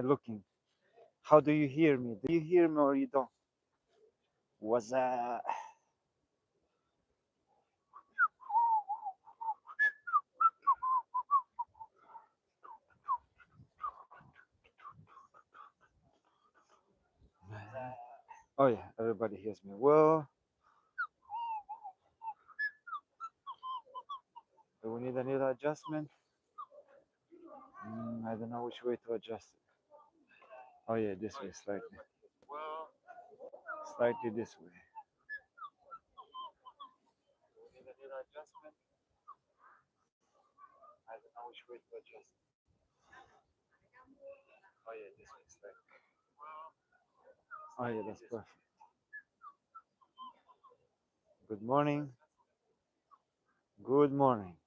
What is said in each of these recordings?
looking. How do you hear me? Do you hear me or you don't? Was Oh yeah, everybody hears me well. Do we need another adjustment? I don't know which way to adjust it. Oh yeah, this way slightly. Slightly this way. Do we need another adjustment? I don't know which way to adjust it. Oh yeah, this way slightly. Oh yeah, that's perfect. Good morning. Good morning.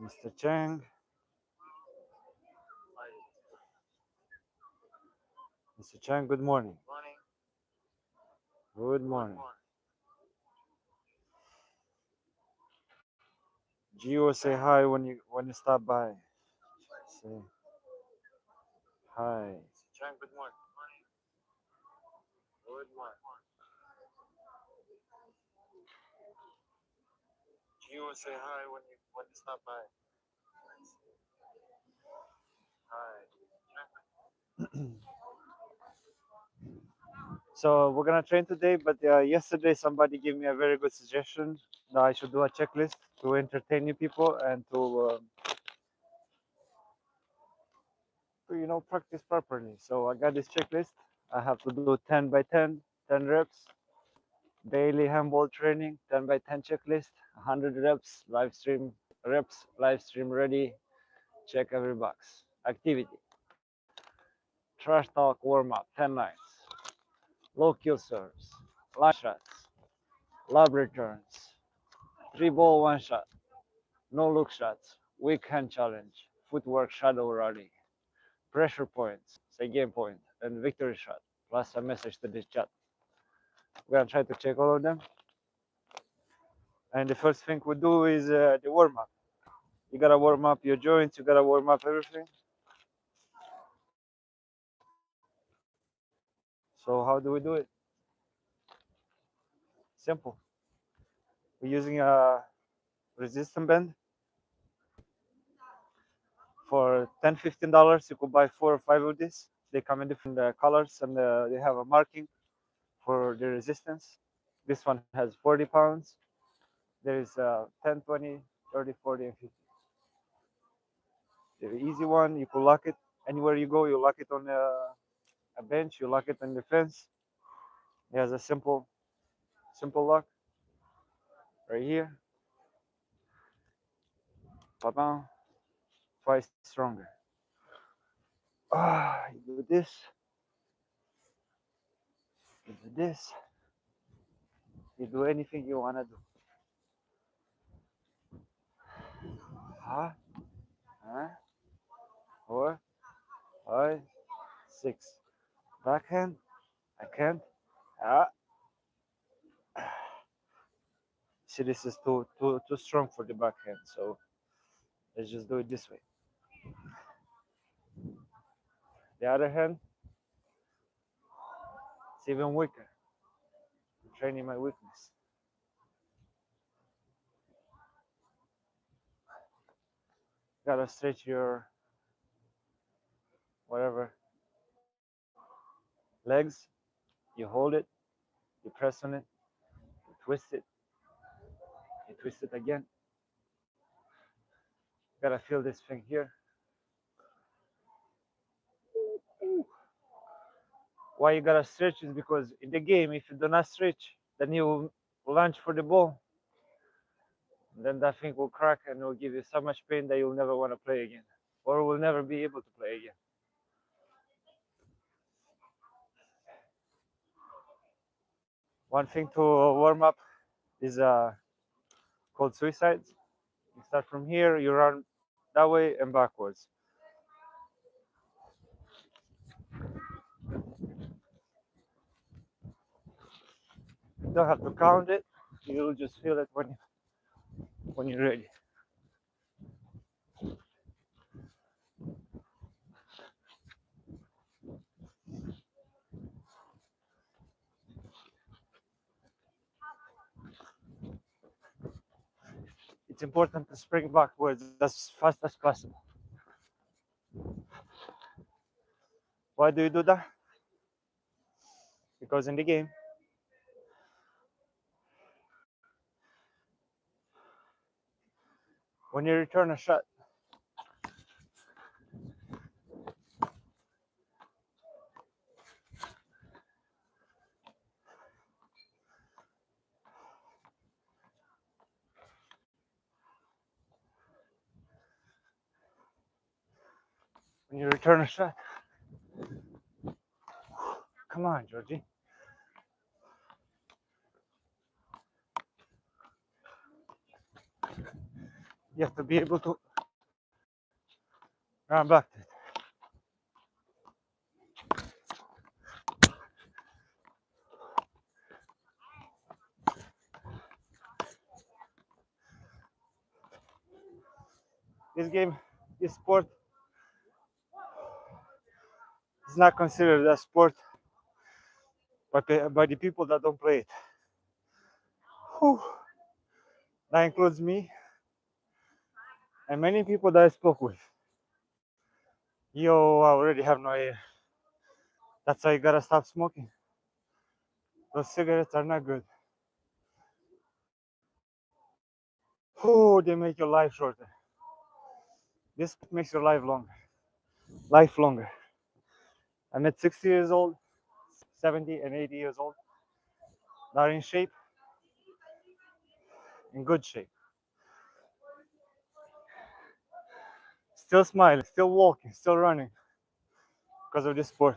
Mr. Chang. Mr. Chang, good morning. Good morning. Gio, say hi when you stop by. Say hi. Chang, good morning. Good morning. Gio, say hi when you stop by. Hi. So we're gonna train today, but yesterday somebody gave me a very good suggestion that I should do a checklist to entertain you people and to practice properly. So I got this checklist. I have to do 10 by 10, 10 reps, daily handball training, 10 by 10 checklist, 100 reps, live stream ready, check every box. Activity, trash talk warm up, 10 lines, low kill serves, line shots, lob returns, 3 ball 1 shot, no look shots, weak hand challenge, footwork shadow rally, pressure points, say game point, and victory shot, plus a message to this chat. We're gonna try to check all of them. And the first thing we do is the warm up. You gotta warm up your joints, you gotta warm up everything. So how do we do it? Simple. We're using a resistance band. For $10-15, you could buy 4 or 5 of these. They come in different colors and they have a marking for the resistance. This one has 40 pounds. There is 10, 20, 30, 40, and 50. The easy one, you could lock it anywhere you go. You lock it on a bench. You lock it on the fence. It has a simple lock right here. Bam, twice stronger. You do this. You do this. You do anything you wanna do. 4, 5, 6. Backhand. I can't. Ah. See, this is too strong for the backhand. So let's just do it this way. The other hand, it's even weaker. I'm training my weakness. Gotta stretch your whatever legs. You hold it. You press on it. You twist it. You twist it again. Gotta feel this thing here. Why you gotta stretch is because in the game, if you do not stretch, then you lunge for the ball. Then that thing will crack and will give you so much pain that you'll never want to play again, or will never be able to play again. One thing to warm up is called suicides. You start from here, you run that way and backwards. You don't have to count it. You'll just feel it when you're ready. it's important to spring backwards as fast as possible. Why do you do that? Because in the game, when you return a shot, when you return a shot, come on, Georgie. You have to be able to run back to it. This game, this sport, is not considered a sport by the people that don't play it. Whew. That includes me and many people that I spoke with. Yo, I already have no idea. That's why you gotta stop smoking. Those cigarettes are not good. Oh, they make your life shorter. This makes your life longer. Life longer. I'm at 60 years old, 70 and 80 years old. Not in shape, in good shape. Still smiling, still walking, still running because of this sport.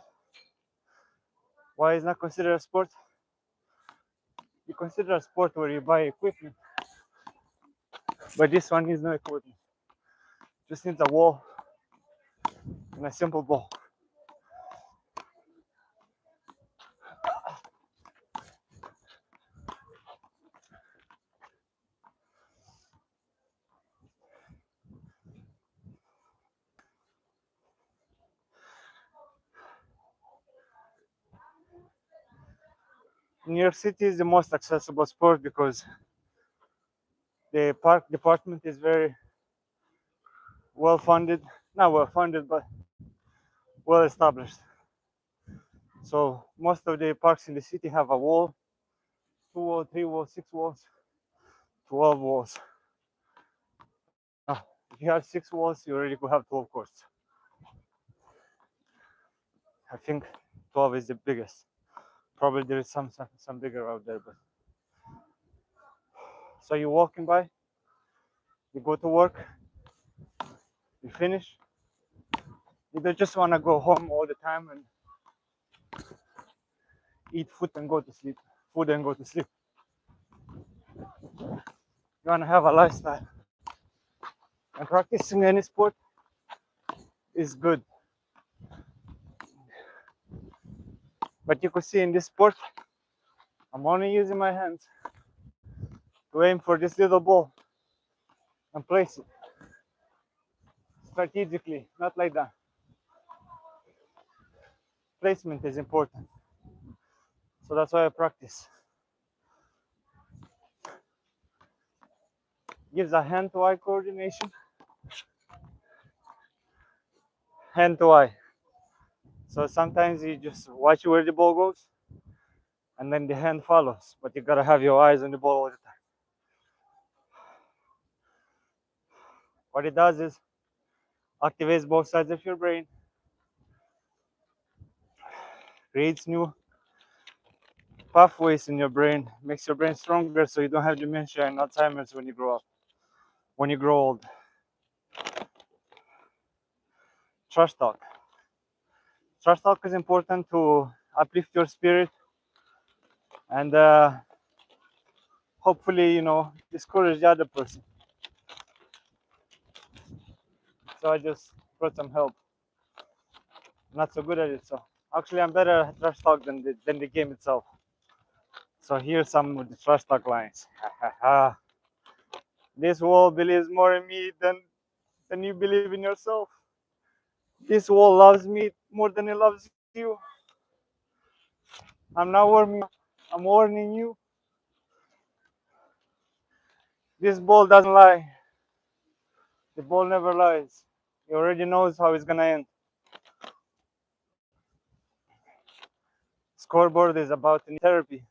Why is not considered a sport? You consider a sport where you buy equipment, but this one needs no equipment. Just needs a wall and a simple ball. New York City is the most accessible sport because the park department is very well funded, not well funded, but well established. So most of the parks in the city have a wall, 2 walls, 3 walls, 6 walls, 12 walls. Now, if you have 6 walls, you already could have 12 courts. I think 12 is the biggest. Probably there is some bigger out there, but so you're walking by, you go to work, you finish. You don't just want to go home all the time and eat food and go to sleep. Food and go to sleep. You want to have a lifestyle. And practicing any sport is good. But you could see in this sport, I'm only using my hands to aim for this little ball and place it strategically, not like that. Placement is important. So that's why I practice. Gives a hand-to-eye coordination. Hand-to-eye. So sometimes you just watch where the ball goes, and then the hand follows. But you gotta have your eyes on the ball all the time. What it does is activates both sides of your brain, creates new pathways in your brain, makes your brain stronger so you don't have dementia and Alzheimer's when you grow up, when you grow old. Trash talk. Trash talk is important to uplift your spirit and hopefully, discourage the other person. So I just brought some help. I'm not so good at it, so actually I'm better at trash talk than the game itself. So here's some of the trash talk lines. This wall believes more in me than you believe in yourself. This wall loves me more than it loves you. I'm not warning you, I'm warning you. This ball doesn't lie. The ball never lies. He already knows how it's gonna end. Scoreboard is about therapy.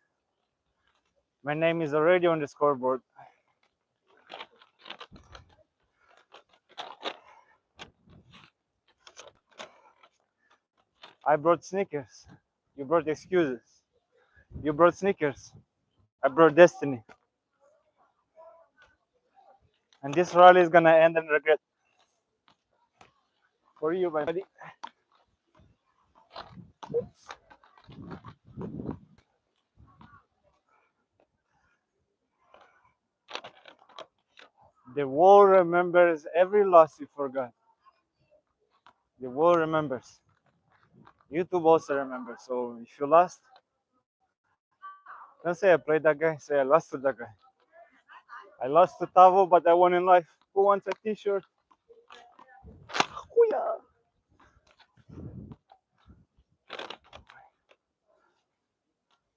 My name is already on the scoreboard. I brought sneakers. You brought excuses. You brought sneakers. I brought destiny. And this rally is gonna end in regret. For you, my buddy. The wall remembers every loss you forgot. The wall remembers. YouTube also remembers. So if you lost, don't say I played that guy. Say I lost to that guy. I lost to Tavo, but I won in life. Who wants a T-shirt? Hoo-yah.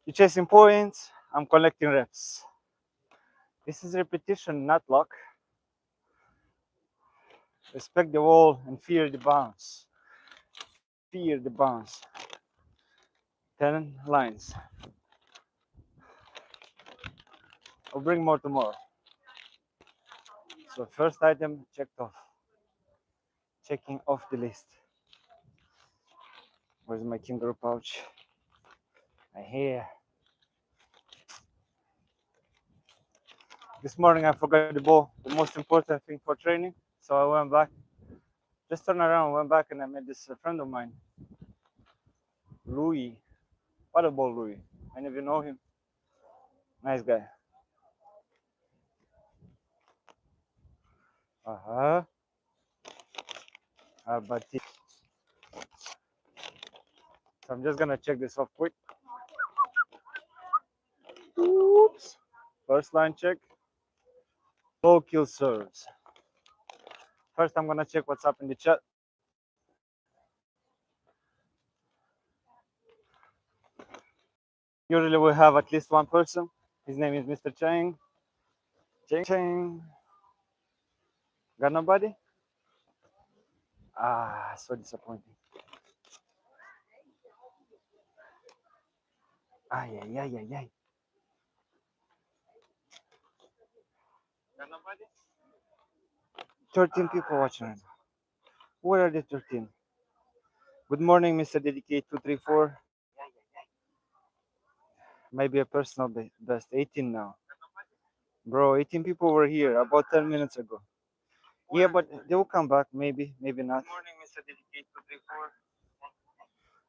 You're chasing points. I'm collecting reps. This is repetition, not luck. Respect the wall and fear the bounce. Fear the bounce. 10 lines. I'll bring more tomorrow. So first item checked off. Checking off the list. Where's my kangaroo pouch? My hair. This morning I forgot the ball, the most important thing for training. So I went back, just turned around, went back, and I met this friend of mine, Louis. Paddleball Louis. Any of you know him? Nice guy. Uh-huh. But so I'm just gonna check this off quick. Oops. First line check. Low kill serves. First, I'm gonna check what's up in the chat. Usually we have at least one person. His name is Mr. Chang. Chang. Got nobody? Ah, so disappointing. Ay, ay, ay, ay, ay. Got nobody? 13 people watching right now. Where are the 13? Good morning, Mr. Dedicate 234. Maybe a personal best. 18 now. Bro, 18 people were here about 10 minutes ago. Yeah, but they will come back. Maybe, maybe not. Good morning, Mr. Dedicate 234.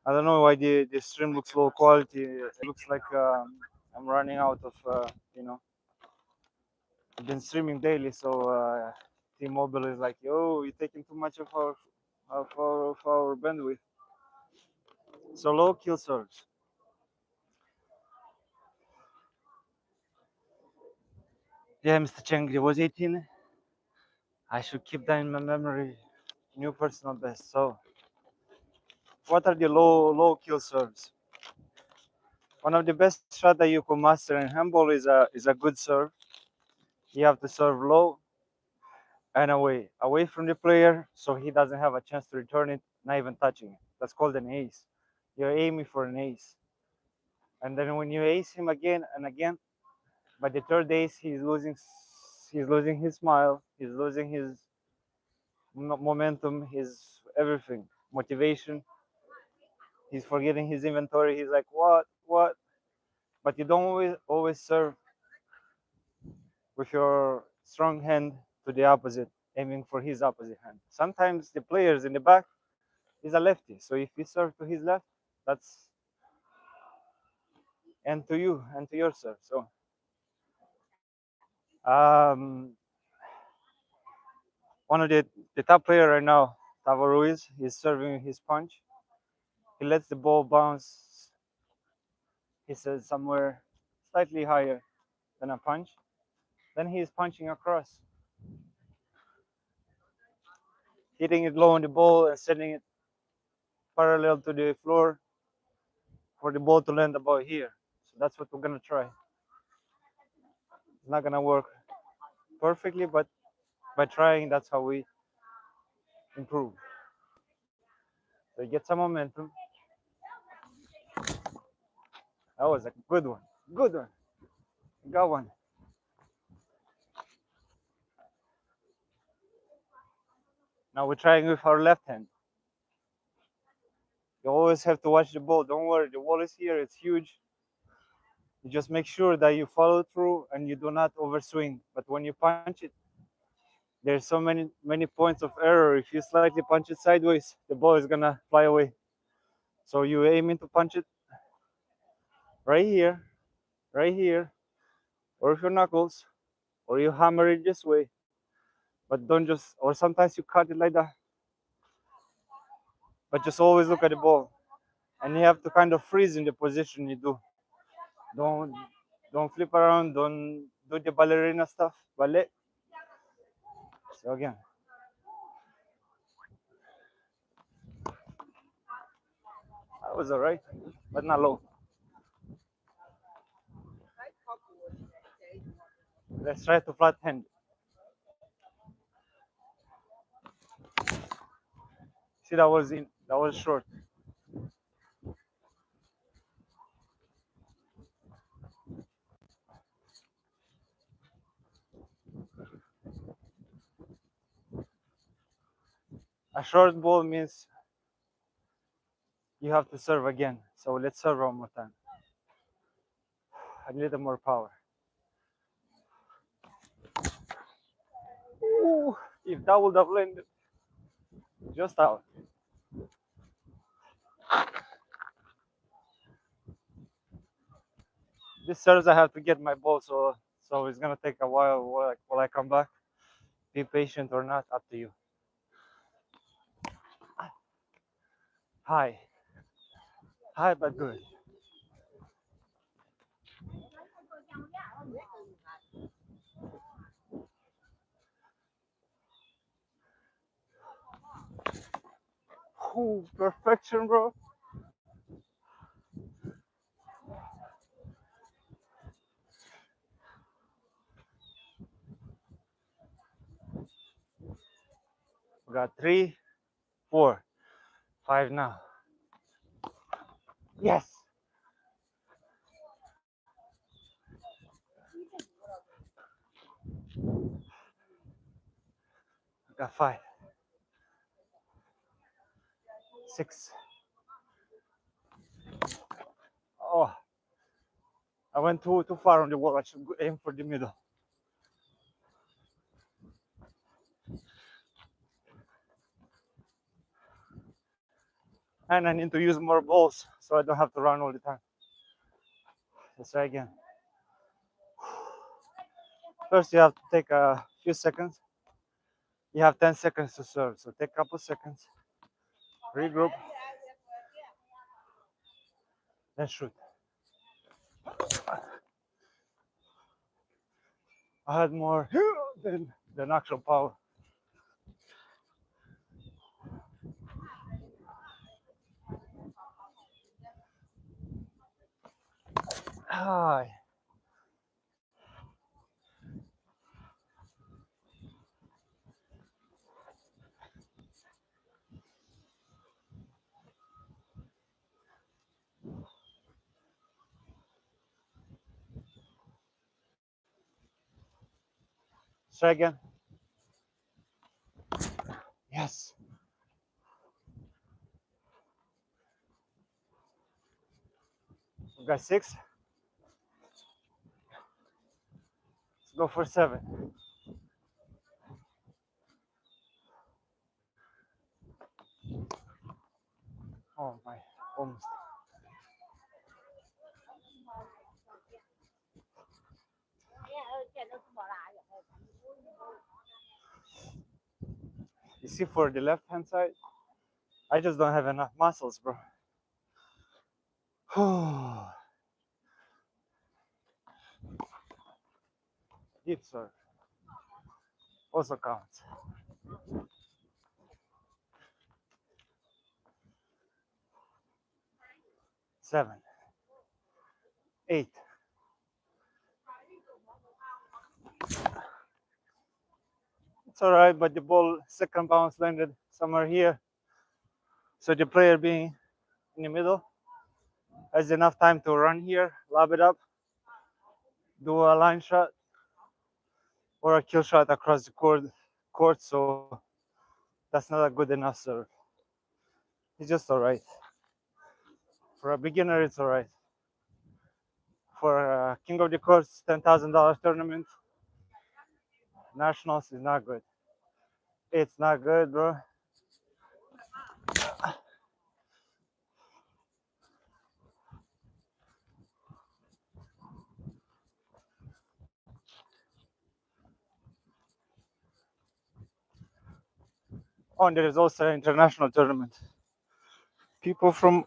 I don't know why the stream looks low quality. It looks like I'm running out of, I've been streaming daily, so T-Mobile is like, yo, you're taking too much of our bandwidth. So low kill surge. Yeah, Mr. Cheng, there was 18. I should keep that in my memory. New personal best. So, what are the low kill serves? One of the best shot that you can master in handball is a good serve. You have to serve low and away from the player, so he doesn't have a chance to return it, not even touching it. That's called an ace. You're aiming for an ace, and then when you ace him again and again, by the third ace, he's losing his smile, he's losing his momentum, his everything, motivation. He's forgetting his inventory. He's like, what? But you don't always serve with your strong hand to the opposite, aiming for his opposite hand. Sometimes the players in the back is a lefty, so if you serve to his left, that's and to you and to your serve. So one of the top player right now, Tavo Ruiz, is serving his punch. He lets the ball bounce. He says somewhere slightly higher than a punch. Then he is punching across, hitting it low on the ball and sending it parallel to the floor for the ball to land about here. So that's what we're gonna try. It's not gonna work perfectly, but by trying, that's how we improve. So you get some momentum. That was a good one. Good one. Got one. Now we're trying with our left hand. You always have to watch the ball. Don't worry, the ball is here. It's huge. You just make sure that you follow through and you do not overswing. But when you punch it, there's so many points of error. If you slightly punch it sideways, the ball is gonna fly away. So you aiming to punch it right here, or with your knuckles, or you hammer it this way. But don't just, or sometimes you cut it like that. But just always look at the ball, and you have to kind of freeze in the position you do. Don't don't flip around. Don't do the ballerina stuff. Ballet. So again, that was alright, but not low. Let's try to flat hand. See, that was in. That was short. A short ball means you have to serve again. So let's serve one more time. A little more power. Ooh, if that would have landed just out. This serves, I have to get my ball, so it's gonna take a while while I come back. Be patient or not, up to you. High, high but good. Ooh, perfection, bro. We got 3, 4, 5 now. Yes. We got 5, 6. Oh, I went too far on the wall. I should aim for the middle. And I need to use more balls so I don't have to run all the time. Let's try again. First, you have to take a few seconds. You have 10 seconds to serve, so take a couple seconds, regroup, then shoot. I had more than actual power. Hi. Try again. Yes. We got 6. Let's go for 7. Oh my, almost. You see, for the left hand side, I just don't have enough muscles, bro. Deep serve also counts. 7, 8. It's all right, but the ball second bounce landed, some are here. So the player being in the middle has enough time to run here, lob it up, do a line shot or a kill shot across the court. So that's not a good enough serve. It's just alright. For a beginner, it's alright. For a King of the Courts $10,000 tournament, nationals is not good. It's not good, bro. Oh, and there is also an international tournament. People from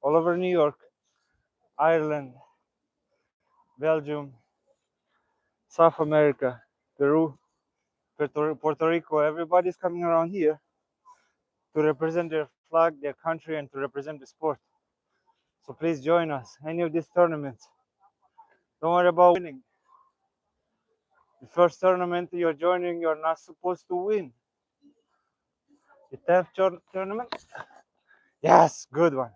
all over New York, Ireland, Belgium, South America, Peru, Puerto Rico, everybody's coming around here to represent their flag, their country, and to represent the sport. So please join us. Any of these tournaments. Don't worry about winning. The first tournament you're joining, you're not supposed to win. The 10th tournament? Yes, good one.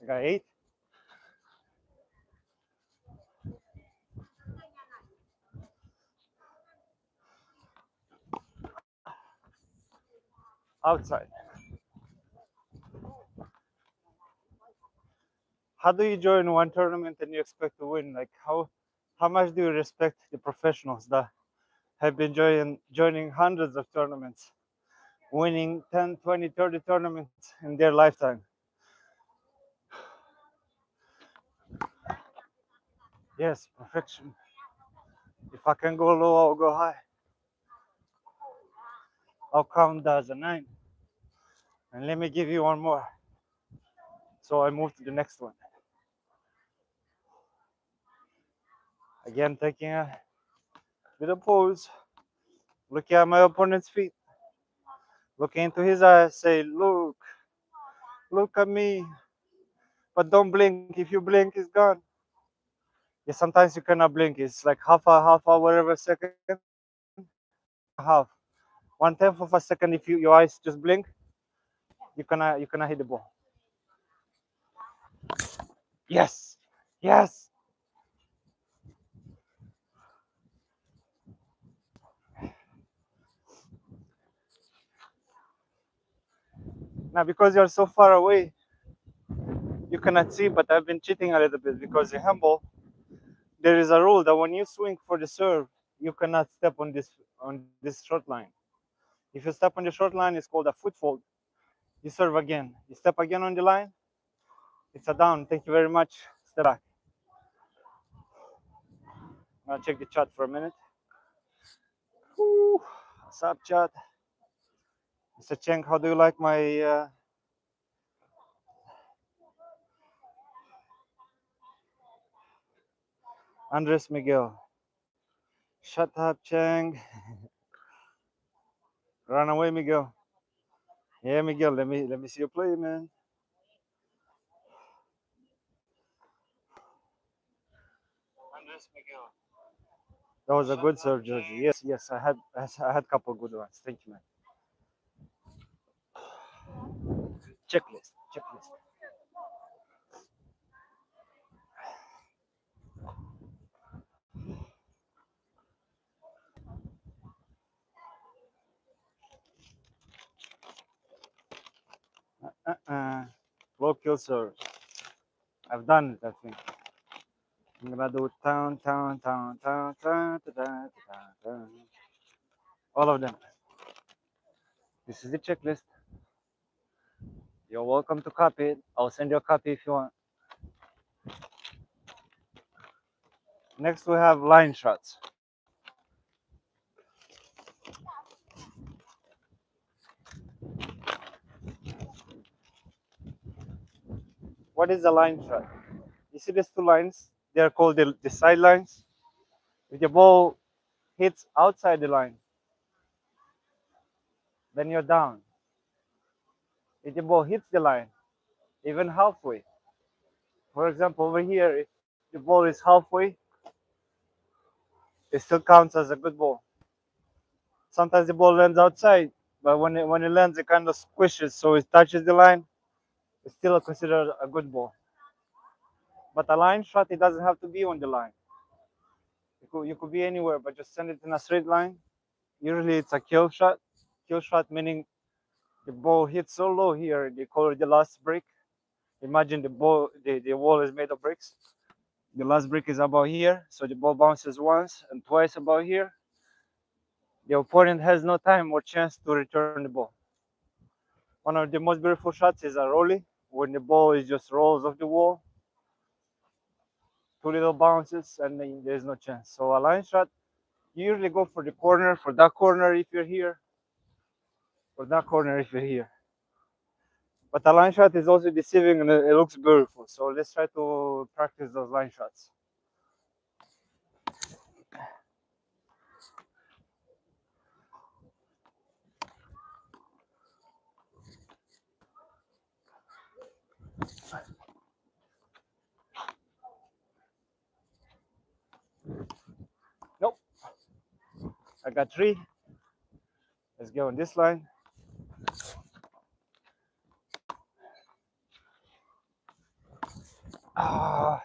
I got 8. Outside. How do you join one tournament and you expect to win? Like how much do you respect the professionals that have been joining hundreds of tournaments, winning 10, 20, 30 tournaments in their lifetime? Yes, perfection. If I can go low, I'll go high. I'll count that as a 9. And let me give you one more. So I move to the next one. Again, taking a bit of pose. Looking at my opponent's feet. Looking into his eyes. Say, look at me. But don't blink. If you blink, it's gone. Yeah, sometimes you cannot blink. It's like half a whatever second. Half. 1/10 of a second. If your eyes just blink, you cannot hit the ball. Yes. Yes. Now because you're so far away, you cannot see, but I've been cheating a little bit because in handball, there is a rule that when you swing for the serve, you cannot step on this short line. If you step on the short line, it's called a foothold. You serve again. You step again on the line, it's a down. Thank you very much. Step back. I'll check the chat for a minute. Whew. What's up, chat? Mr. Cheng, how do you like my Andres Miguel? Shut up, Cheng. Run away, Miguel. Yeah, Miguel, let me see you play, man. Andres Miguel. That was a good serve, Georgie. Yes, I had a couple good ones. Thank you, man. Checklist. Low kill serve. I've done it, I think. I'm gonna do town. All of them. This is the checklist. You're welcome to copy it. I'll send you a copy if you want. Next, we have line shots. What is a line shot? You see these two lines? They are called the side lines. If the ball hits outside the line, then you're down. If the ball hits the line, even halfway, for example, over here, if the ball is halfway, it still counts as a good ball. Sometimes the ball lands outside, but when it lands, it kind of squishes, so it touches the line. It's still considered a good ball. But a line shot, it doesn't have to be on the line. You could be anywhere, but just send it in a straight line. Usually it's a kill shot. Kill shot meaning the ball hits so low here, they call it the last brick. Imagine the wall is made of bricks. The last brick is about here, so the ball bounces once and twice about here. The opponent has no time or chance to return the ball. One of the most beautiful shots is a rollie, when the ball is just rolls off the wall, two little bounces, and then there's no chance. So a line shot, you usually go for the corner, for that corner if you're here, for that corner if you're here. But a line shot is also deceiving and it looks beautiful. So let's try to practice those line shots. Nope. I got 3. Let's go on this line. I'm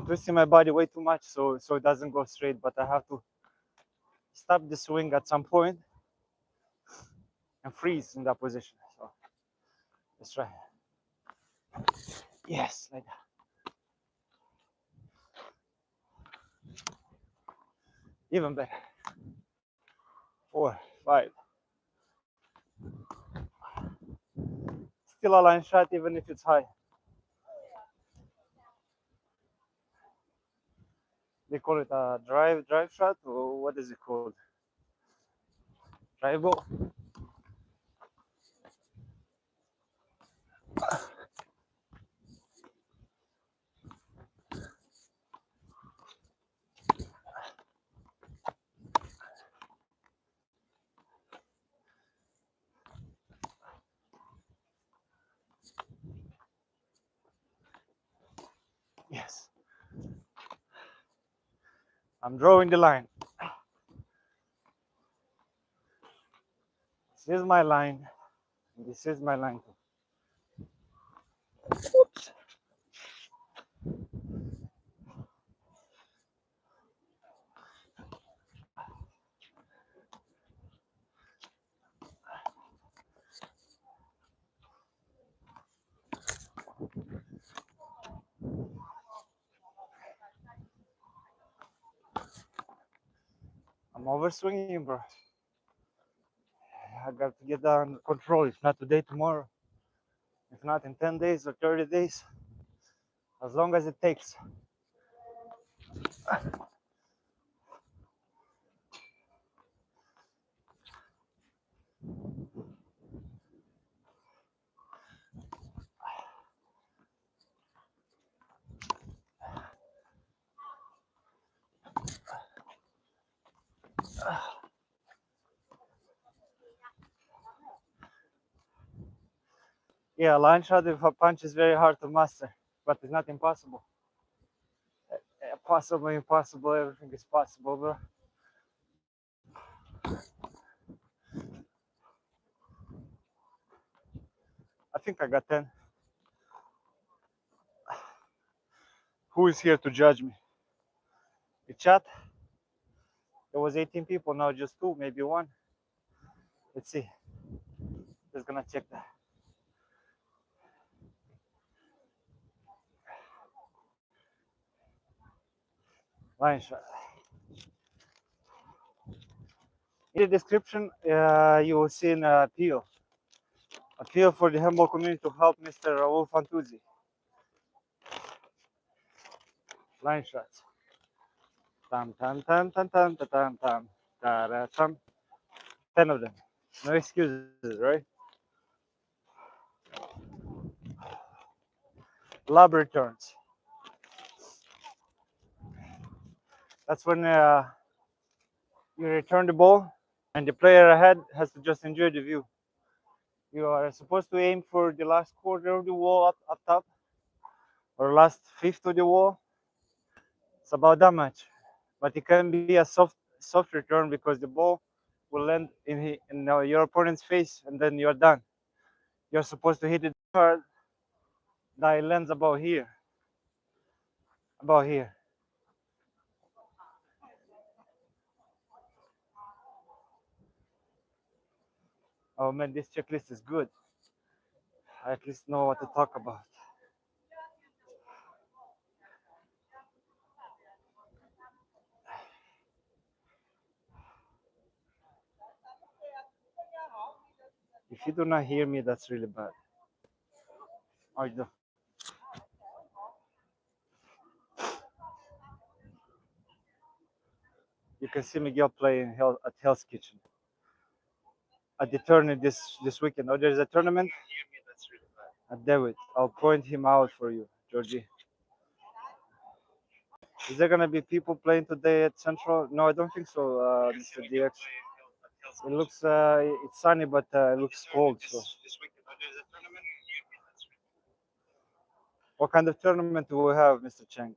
twisting my body way too much, so it doesn't go straight. But I have to stop the swing at some point and freeze in that position. So let's try. Yes, like that. Even better. 4, 5. Still a line shot, even if it's high. They call it a drive shot, or what is it called? Drive ball. Yes. I'm drawing the line. This is my line. This is my line. Oops. I'm over swinging, bro. I got to get that under control. If not today, tomorrow. If not in 10 days or 30 days. As long as it takes. Yeah, line shot with a punch is very hard to master, but it's not impossible. Possible, impossible, everything is possible, bro. I think I got 10. Who is here to judge me? The chat? There was 18 people, now just 2, maybe 1. Let's see. Just gonna check that. Line shot. In the description, you will see an appeal. Appeal for the handball community to help Mr. Raul Fantuzzi. Line shots. Tam tam tam tam tam tam tam tam tam tam. 10 of them. No excuses, right? Lob returns. That's when you return the ball and the player ahead has to just enjoy the view. You are supposed to aim for the last quarter of the wall up top or last fifth of the wall. It's about that much. But it can be as soft soft return because the ball will land in your opponent's face, and then you're done. You're supposed to hit it hard that it lands about here. About here. Oh man, this checklist is good. I at least know what to talk about. If you do not hear me, that's really bad. Oh, you do. You can see Miguel playing at Hell's Kitchen at the tournament this weekend. Oh, there's a tournament at Dewitt. I'll point him out for you, Georgie. Is there gonna be people playing today at Central? No, I don't think so, Mr. DX. It looks it's sunny, but it looks cold. So, what kind of tournament do we have, Mr. Chang?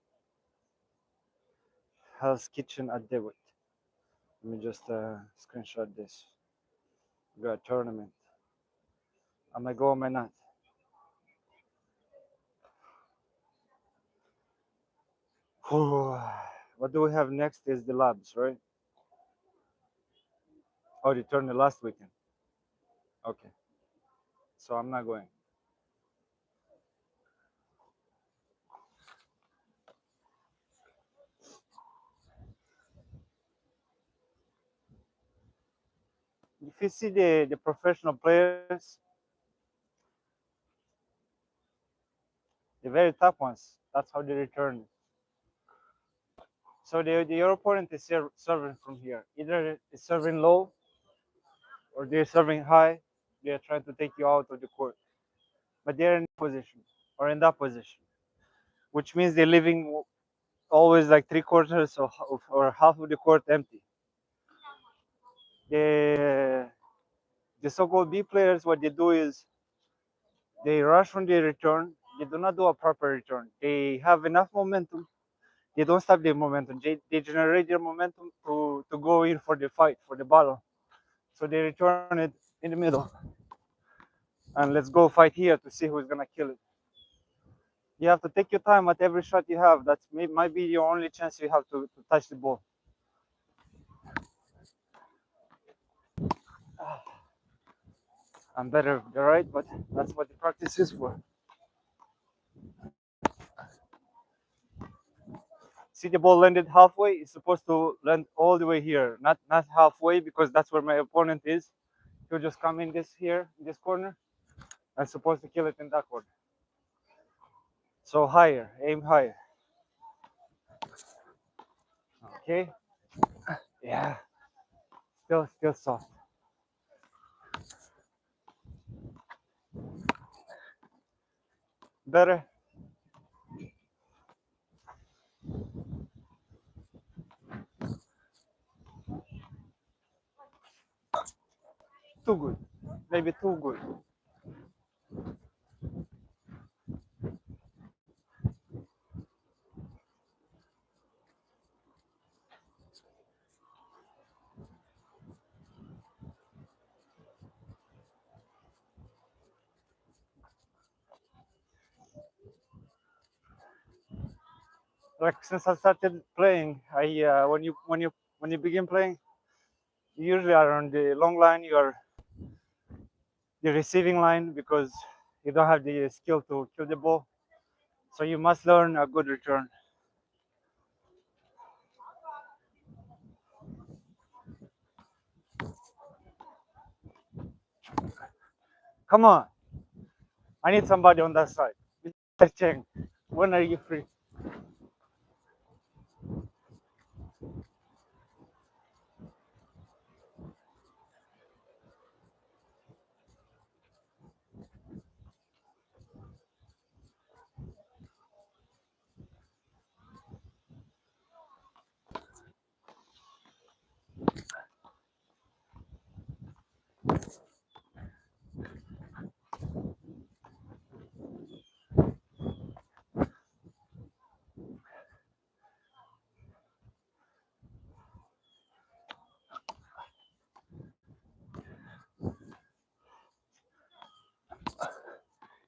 Hell's Kitchen at Dewitt. Let me just screenshot this. We got a tournament. Am I go? Am I not? What do we have next? Is the labs, right? Oh, they turned it last weekend. Okay, so I'm not going. If you see the professional players, the very top ones, that's how they return. So your opponent is serving from here. Either it's serving low or they're serving high. They're trying to take you out of the court, but they're in position or in that position, which means they're leaving always like 3/4 or half of the court empty. The so-called B players, what they do is they rush from the return. They do not do a proper return. They have enough momentum. They don't stop their momentum. They generate their momentum to go in for the fight, for the battle. So they return it in the middle. And let's go fight here to see who's gonna kill it. You have to take your time at every shot you have. That might be your only chance you have to touch the ball. I'm better, right? But that's what the practice is for. See the ball landed halfway. It's supposed to land all the way here, not halfway, because that's where my opponent is. He'll just come in this corner. I'm supposed to kill it in that corner. So higher, aim higher. Okay. Yeah. Still soft. Better. Too good. Maybe too good. Like since I started playing, I when you begin playing, you usually are on the long line. You are the receiving line because you don't have the skill to kill the ball. So you must learn a good return. Come on, I need somebody on that side. Mr. Cheng, when are you free?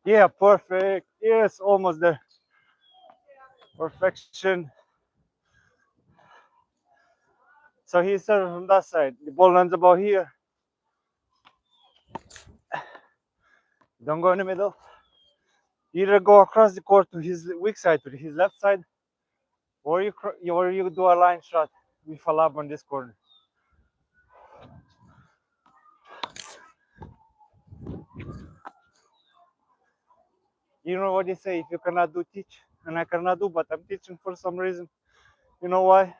Yeah, perfect. Yes, almost there. Perfection. So he started from that side. The ball lands about here. Don't go in the middle. Either go across the court to his weak side, to his left side, or you do a line shot with a lob on this corner. You know what they say, if you cannot do, teach. And I cannot do, but I'm teaching for some reason. You know why?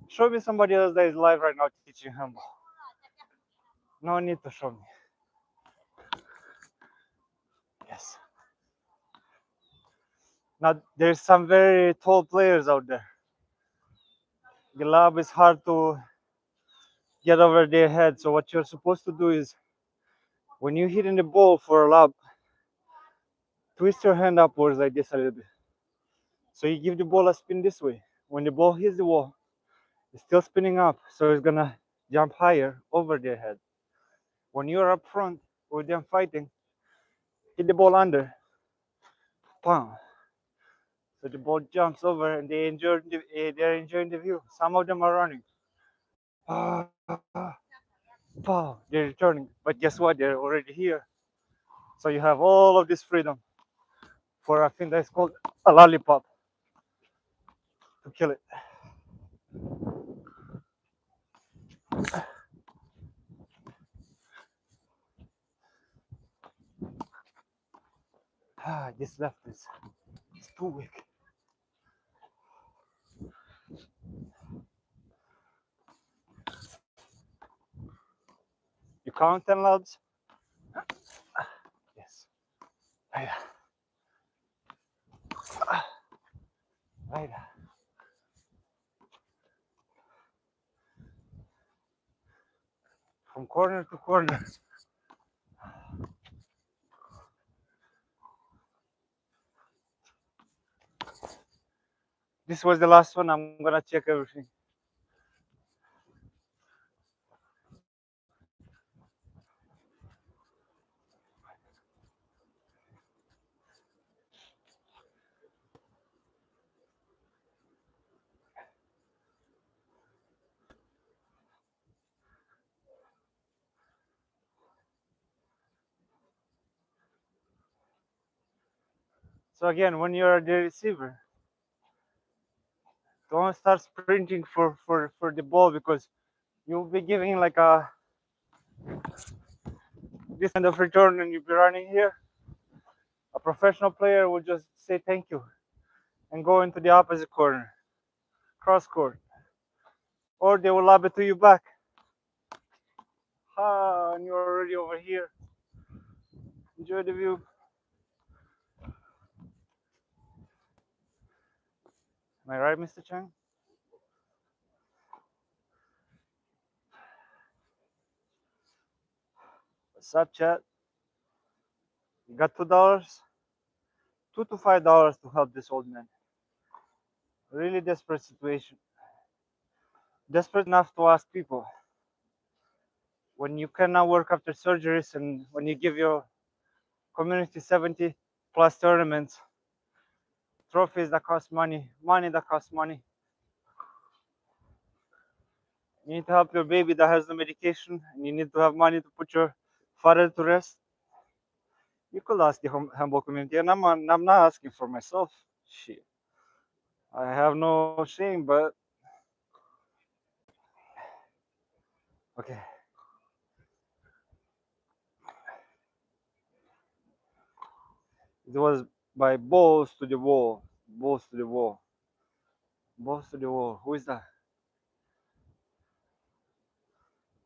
Show me somebody else that is live right now teaching handball. No need to show me. Yes. Now, there's some very tall players out there. The lob is hard to get over their head. So what you're supposed to do is, when you're hitting the ball for a lob, twist your hand upwards like this a little bit. So you give the ball a spin this way. When the ball hits the wall, it's still spinning up, so it's gonna jump higher over their head. When you're up front with them fighting, hit the ball under, bam. So the ball jumps over, and they're enjoying the view. Some of them are running. Ah, pow, they're returning. But guess what? They're already here. So you have all of this freedom for a thing that's called a lollipop to kill it. This left is too weak. You count 10 lobs? Yes. Right. Right. From corner to corner. This was the last one. I'm gonna check everything. So again, when you're the receiver, don't start sprinting for the ball, because you'll be giving like a this kind of return and you'll be running here. A professional player will just say thank you and go into the opposite corner, cross court, or they will lob it to you back. And you're already over here. Enjoy the view. Am I right, Mr. Chang? What's up, chat? You got $2, $2 to $5 to help this old man. Really desperate situation. Desperate enough to ask people, when you cannot work after surgeries and when you give your community 70 plus tournaments, trophies that cost money, money that costs money. You need to help your baby that has no medication, and you need to have money to put your father to rest. You could ask the Handball community, and I'm not asking for myself. Shit. I have no shame, but okay. It was by balls to the wall, balls to the wall, balls to the wall. Who is that?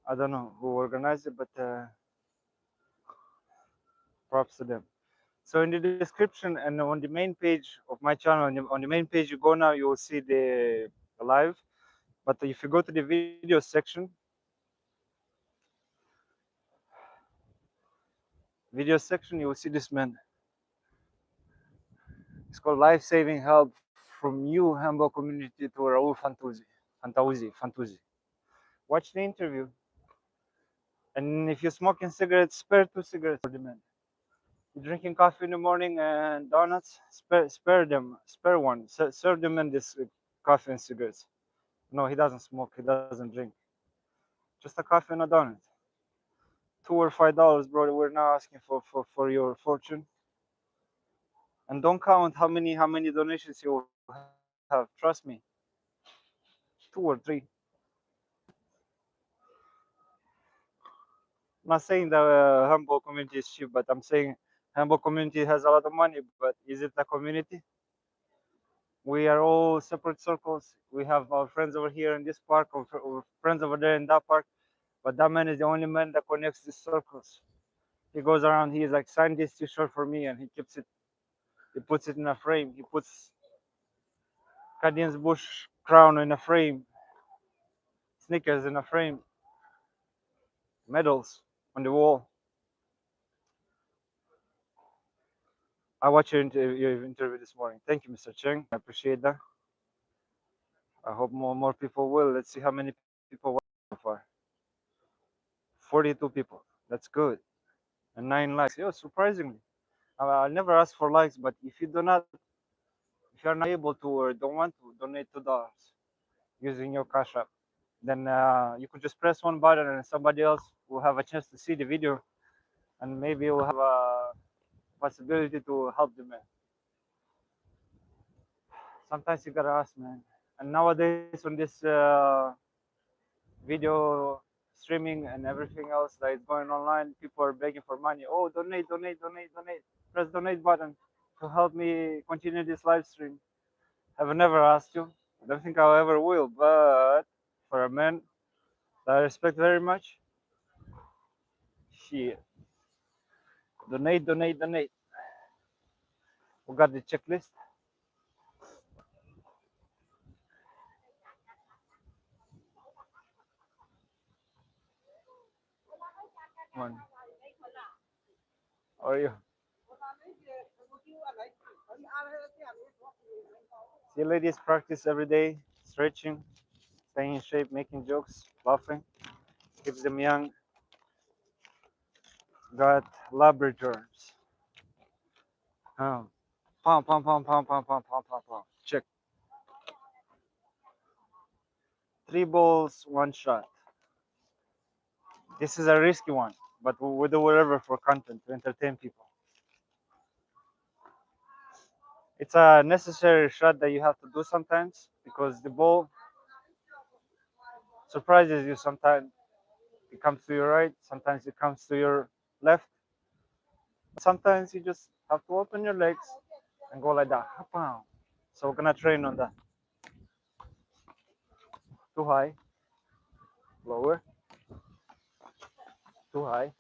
I don't know who organized it, but props to them. So in the description and on the main page of my channel, on the main page you go now, you will see the live. But if you go to the video section, you will see this man. It's called Lifesaving Help from you, Handball community, to Raul Fantuzzi. Watch the interview. And if you're smoking cigarettes, spare 2 cigarettes for the man. You're drinking coffee in the morning and donuts. Spare one. Serve them in this coffee and cigarettes. No, he doesn't smoke. He doesn't drink. Just a coffee and a donut. $2 or $5, bro. We're not asking for your fortune. And don't count how many donations you have. Trust me, 2 or 3. I'm not saying the Handball community is cheap, but I'm saying Handball community has a lot of money. But is it a community? We are all separate circles. We have our friends over here in this park, or friends over there in that park. But that man is the only man that connects these circles. He goes around. He is like, sign this T-shirt for me, and he keeps it. He puts it in a frame. He puts Canadian's Bush crown in a frame, sneakers in a frame, medals on the wall. I watched your interview this morning. Thank you, Mr. Cheng. I appreciate that. I hope more people will. Let's see how many people watch so far. 42 people. That's good. And 9 likes. Yo, surprisingly. I never ask for likes, but if you're not able to or don't want to donate $2 using your Cash App, then you could just press one button and somebody else will have a chance to see the video, and maybe you'll have a possibility to help them, man. Sometimes you gotta ask, man. And nowadays on this video streaming and everything else that is going online, people are begging for money. Oh, donate, donate, donate, donate. Press donate button to help me continue this live stream. I've never asked you. I don't think I ever will, but for a man that I respect very much, shit. Donate, donate, donate. We got the checklist. One. How are you? See, ladies practice every day, stretching, staying in shape, making jokes, laughing, keeps them young. Got laboratories. Pom, pom, pom, pom, pom, pom, pom, pom, pom. Check. 3 balls, 1 shot. This is a risky one, but we'll do whatever for content to entertain people. It's a necessary shot that you have to do sometimes because the ball surprises you sometimes. It comes to your right, sometimes it comes to your left. Sometimes you just have to open your legs and go like that. So we're gonna train on that. Too high, lower, too high.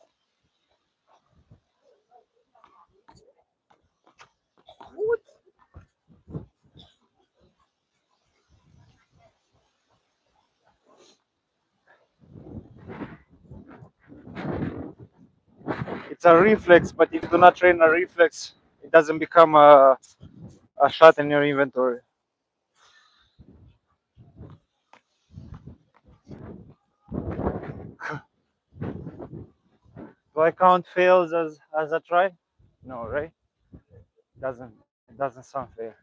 It's a reflex, but if you do not train a reflex, it doesn't become a shot in your inventory. Do I count fails as a try? No, right? It doesn't sound fair.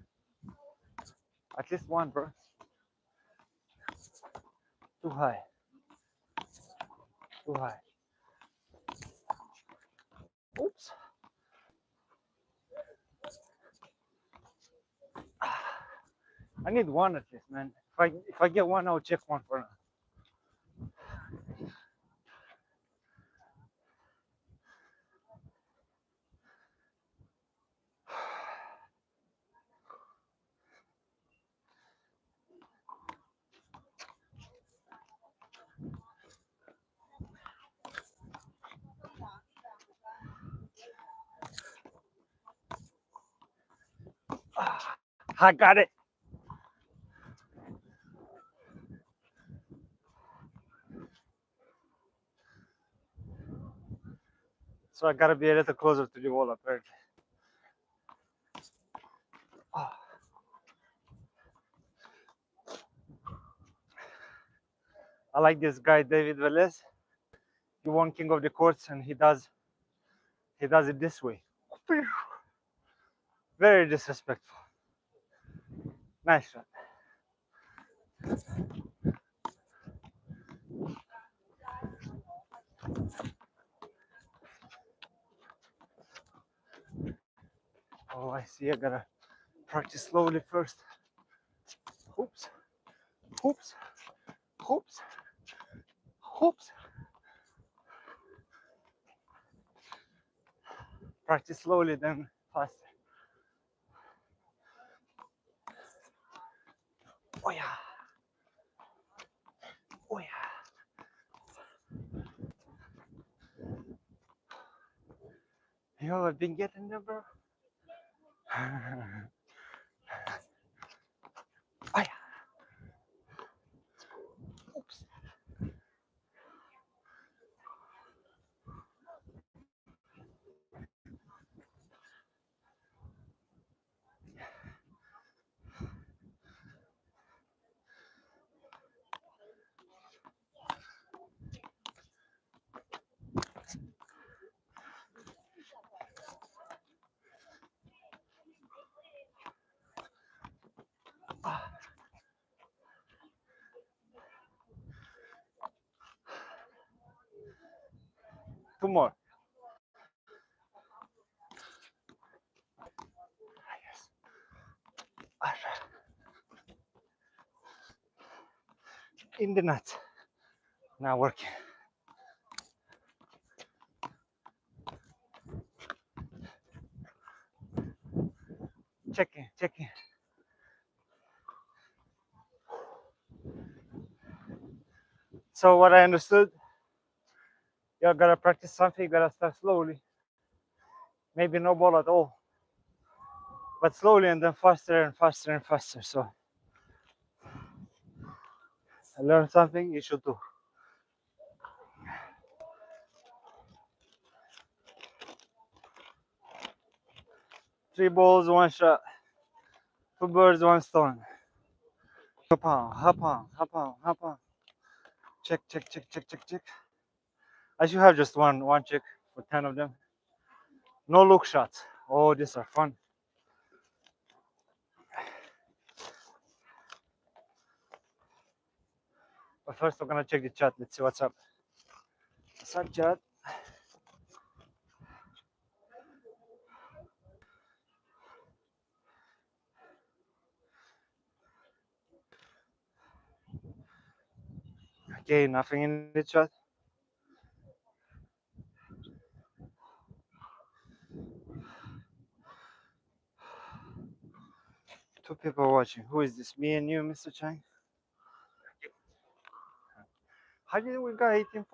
At least one, bro. Too high. Too high. Oops. I need one at least, man. If I get one, I'll check one for now. I got it. So I gotta be a little closer to the wall, apparently. I like this guy, David Velez. He won King of the Courts, and he does it this way. Very disrespectful. Nice shot. Oh, I see. I gotta practice slowly first. Hoops, hoops, hoops, hoops. Practice slowly, then faster. Oh yeah. Oh yeah. Yo, I've been getting there, bro. Oh yeah. Oops. Two more. Yes. In the nuts. Now working. Checking, checking. So what I understood, you gotta practice something, you gotta start slowly. Maybe no ball at all, but slowly and then faster and faster and faster. So I learned something, you should do. Three balls, one shot. Two birds, one stone. Hop on, hop on, hop on, hop on. Check, check, check, check, check, check. I should have just one check for 10 of them. No look shots. Oh, these are fun. But first, I'm gonna check the chat. Let's see what's up. What's up, chat? Okay, nothing in the chat. Two people watching. Who is this? Me and you, Mr. Chang? How did we got 18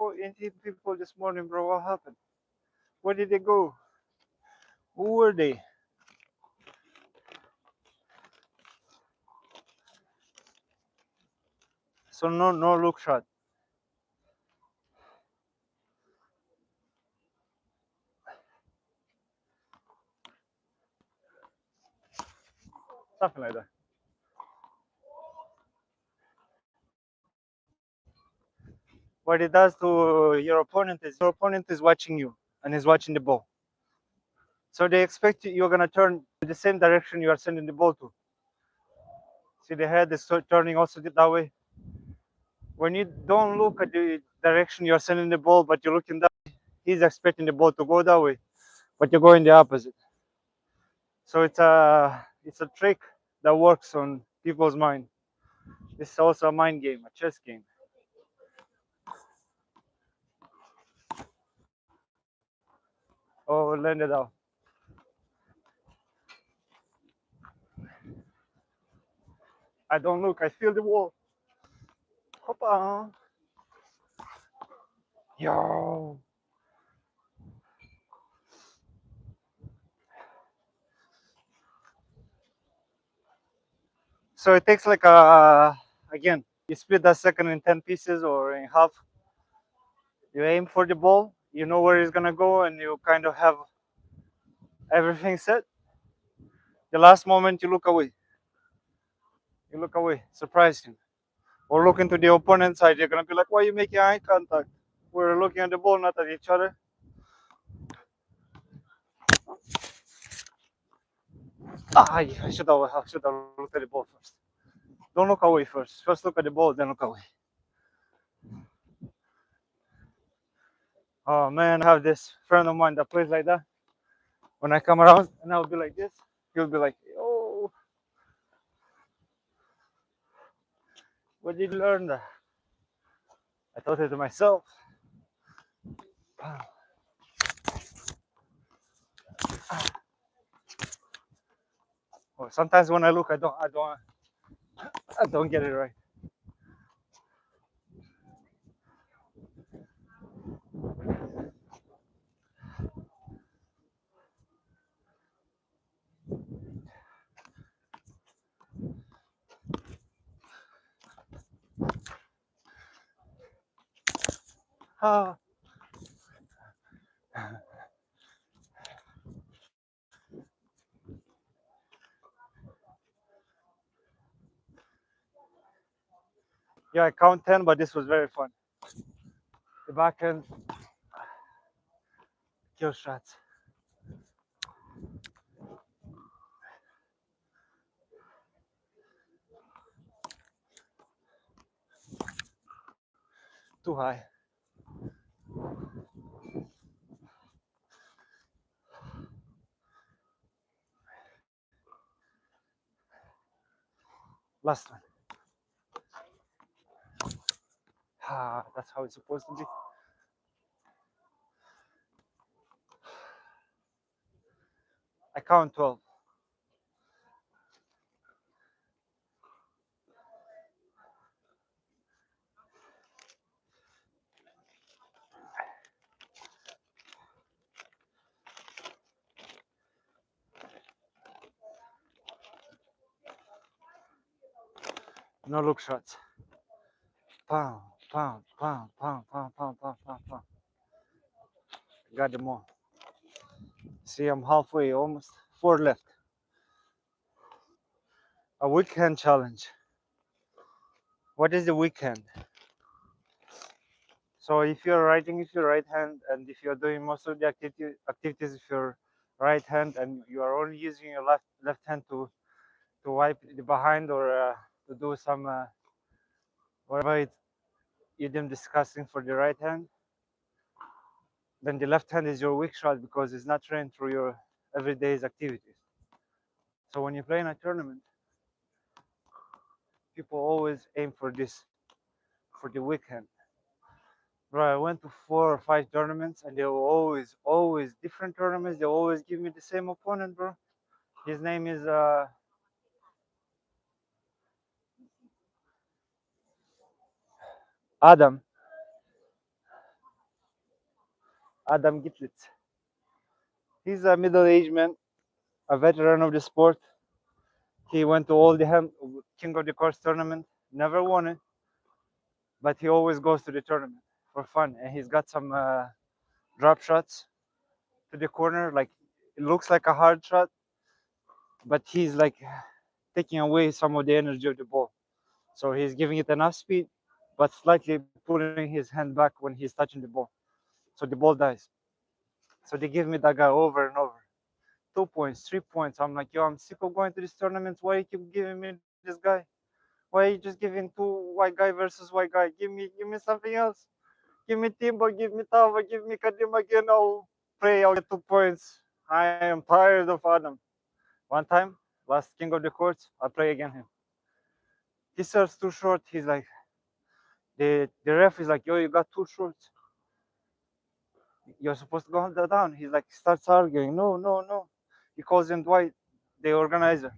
people this morning, bro? What happened? Where did they go? Who were they? So no look shot. Something like that. What it does to your opponent is watching you and is watching the ball. So they expect you're gonna turn the same direction you are sending the ball to. See, the head is turning also that way. When you don't look at the direction you're sending the ball, but you're looking that way, he's expecting the ball to go that way, but you're going the opposite. So it's a trick that works on people's mind. This is also a mind game, a chess game. Oh, landed out. I don't look. I feel the wall. Hoppa. Yo. So it takes like again, you split that second in 10 pieces or in half. You aim for the ball, you know where it's gonna go, and you kind of have everything set. The last moment you look away. You look away, surprise him. Or look into the opponent's side, you're gonna be like, why are you making eye contact? We're looking at the ball, not at each other. I should have looked at the ball first. Don't look away first. First look at the ball, then look away. Oh man, I have this friend of mine that plays like that. When I come around and I'll be like this, he'll be like, "Oh, where did you learn that?" I thought it to myself. Or sometimes when I look, I don't get it right. Ah, yeah, I count 10, but this was very fun. The backhand, kill shots. Too high. Last one. Ah, that's how it's supposed to be. I count 12. No look shots. Pound, pound, pound, pound, pound, pound, pound, pound, pound. Got them all. See, I'm halfway, almost. 4 left. A weekend challenge. What is the weekend? So if you're writing with your right hand, and if you're doing most of the activities with your right hand, and you are only using your left hand to wipe the behind, or to do some whatever you them discussing for the right hand, then the left hand is your weak shot because it's not trained through your everyday's activities. So when you play in a tournament, people always aim for this, for the weak hand. Bro, I went to 4 or 5 tournaments, and they were always different tournaments. They always give me the same opponent, bro. His name is Adam. Adam Gitlitz. He's a middle-aged man, a veteran of the sport. He went to all the King of the Course tournament, never won it, but he always goes to the tournament for fun. And he's got some drop shots to the corner, like it looks like a hard shot, but he's like taking away some of the energy of the ball. So he's giving it enough speed, but slightly pulling his hand back when he's touching the ball. So the ball dies. So they give me that guy over and over. 2 points, 3 points. I'm like, yo, I'm sick of going to these tournaments. Why you keep giving me this guy? Why are you just giving 2 white guy versus white guy? Give me something else. Give me Timbo, give me Tava, give me Kadim again. I'll play, I'll get 2 points. I am tired of Adam. One time, last King of the Courts, I play against him. He serves too short. He's like, the ref is like, yo, you got too short. You're supposed to go down. He's like, starts arguing. No, no, no. He calls him Dwight, the organizer.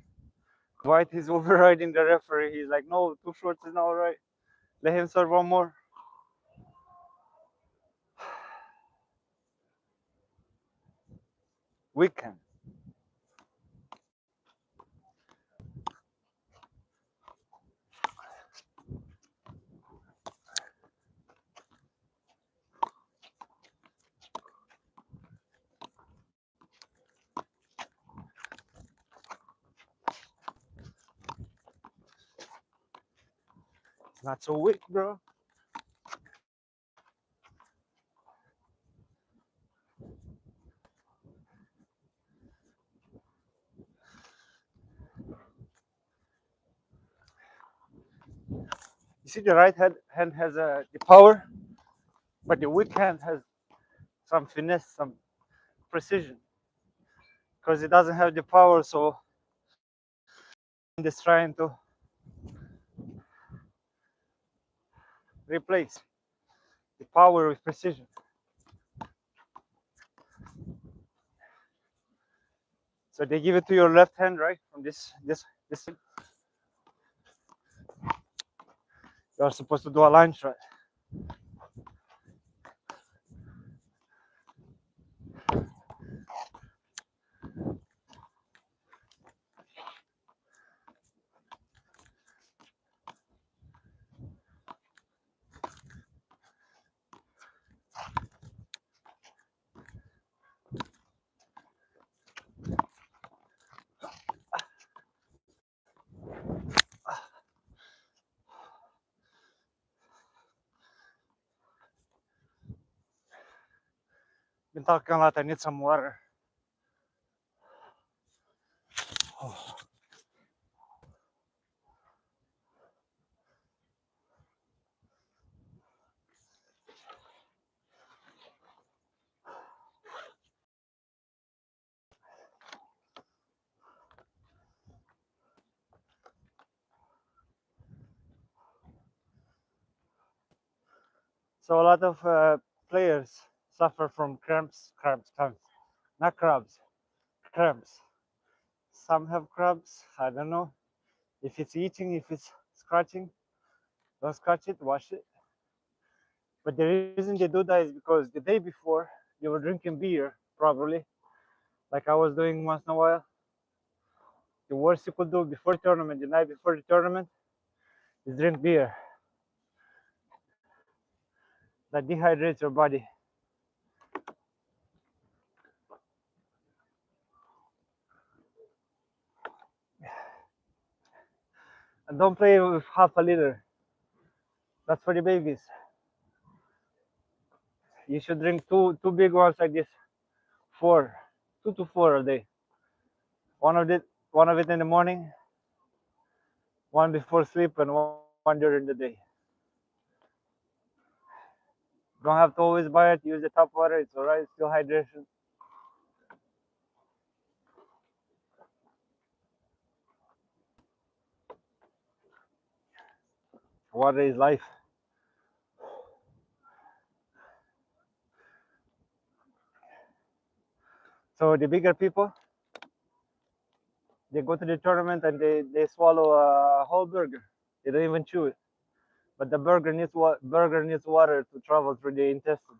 Dwight is overriding the referee. He's like, no, 2 shorts is not all right. Let him serve one more. Weekend. It's not so weak, bro. see the right hand has the power, but the weak hand has some finesse, some precision, because it doesn't have the power. So it's trying to replace the power with precision. So they give it to your left hand, right? From this. You are supposed to do a line shot. Been talking a lot. I need some water. Oh. So a lot of players suffer from cramps, not crabs, cramps. Some have cramps. I don't know if it's eating, if it's scratching. Don't scratch it, wash it. But the reason they do that is because the day before you were drinking beer, probably, like I was doing once in a while. The worst you could do before the tournament, the night before the tournament, is drink beer. That dehydrates your body. And don't play with half a liter. That's for the babies. You should drink two big ones like this. 2 to 4 a day. One of it in the morning, one before sleep, and one during the day. Don't have to always buy it. Use the tap water. It's alright. Still hydration. Water is life. So the bigger people, they go to the tournament and they swallow a whole burger. They don't even chew it. But the burger needs water to travel through the intestines.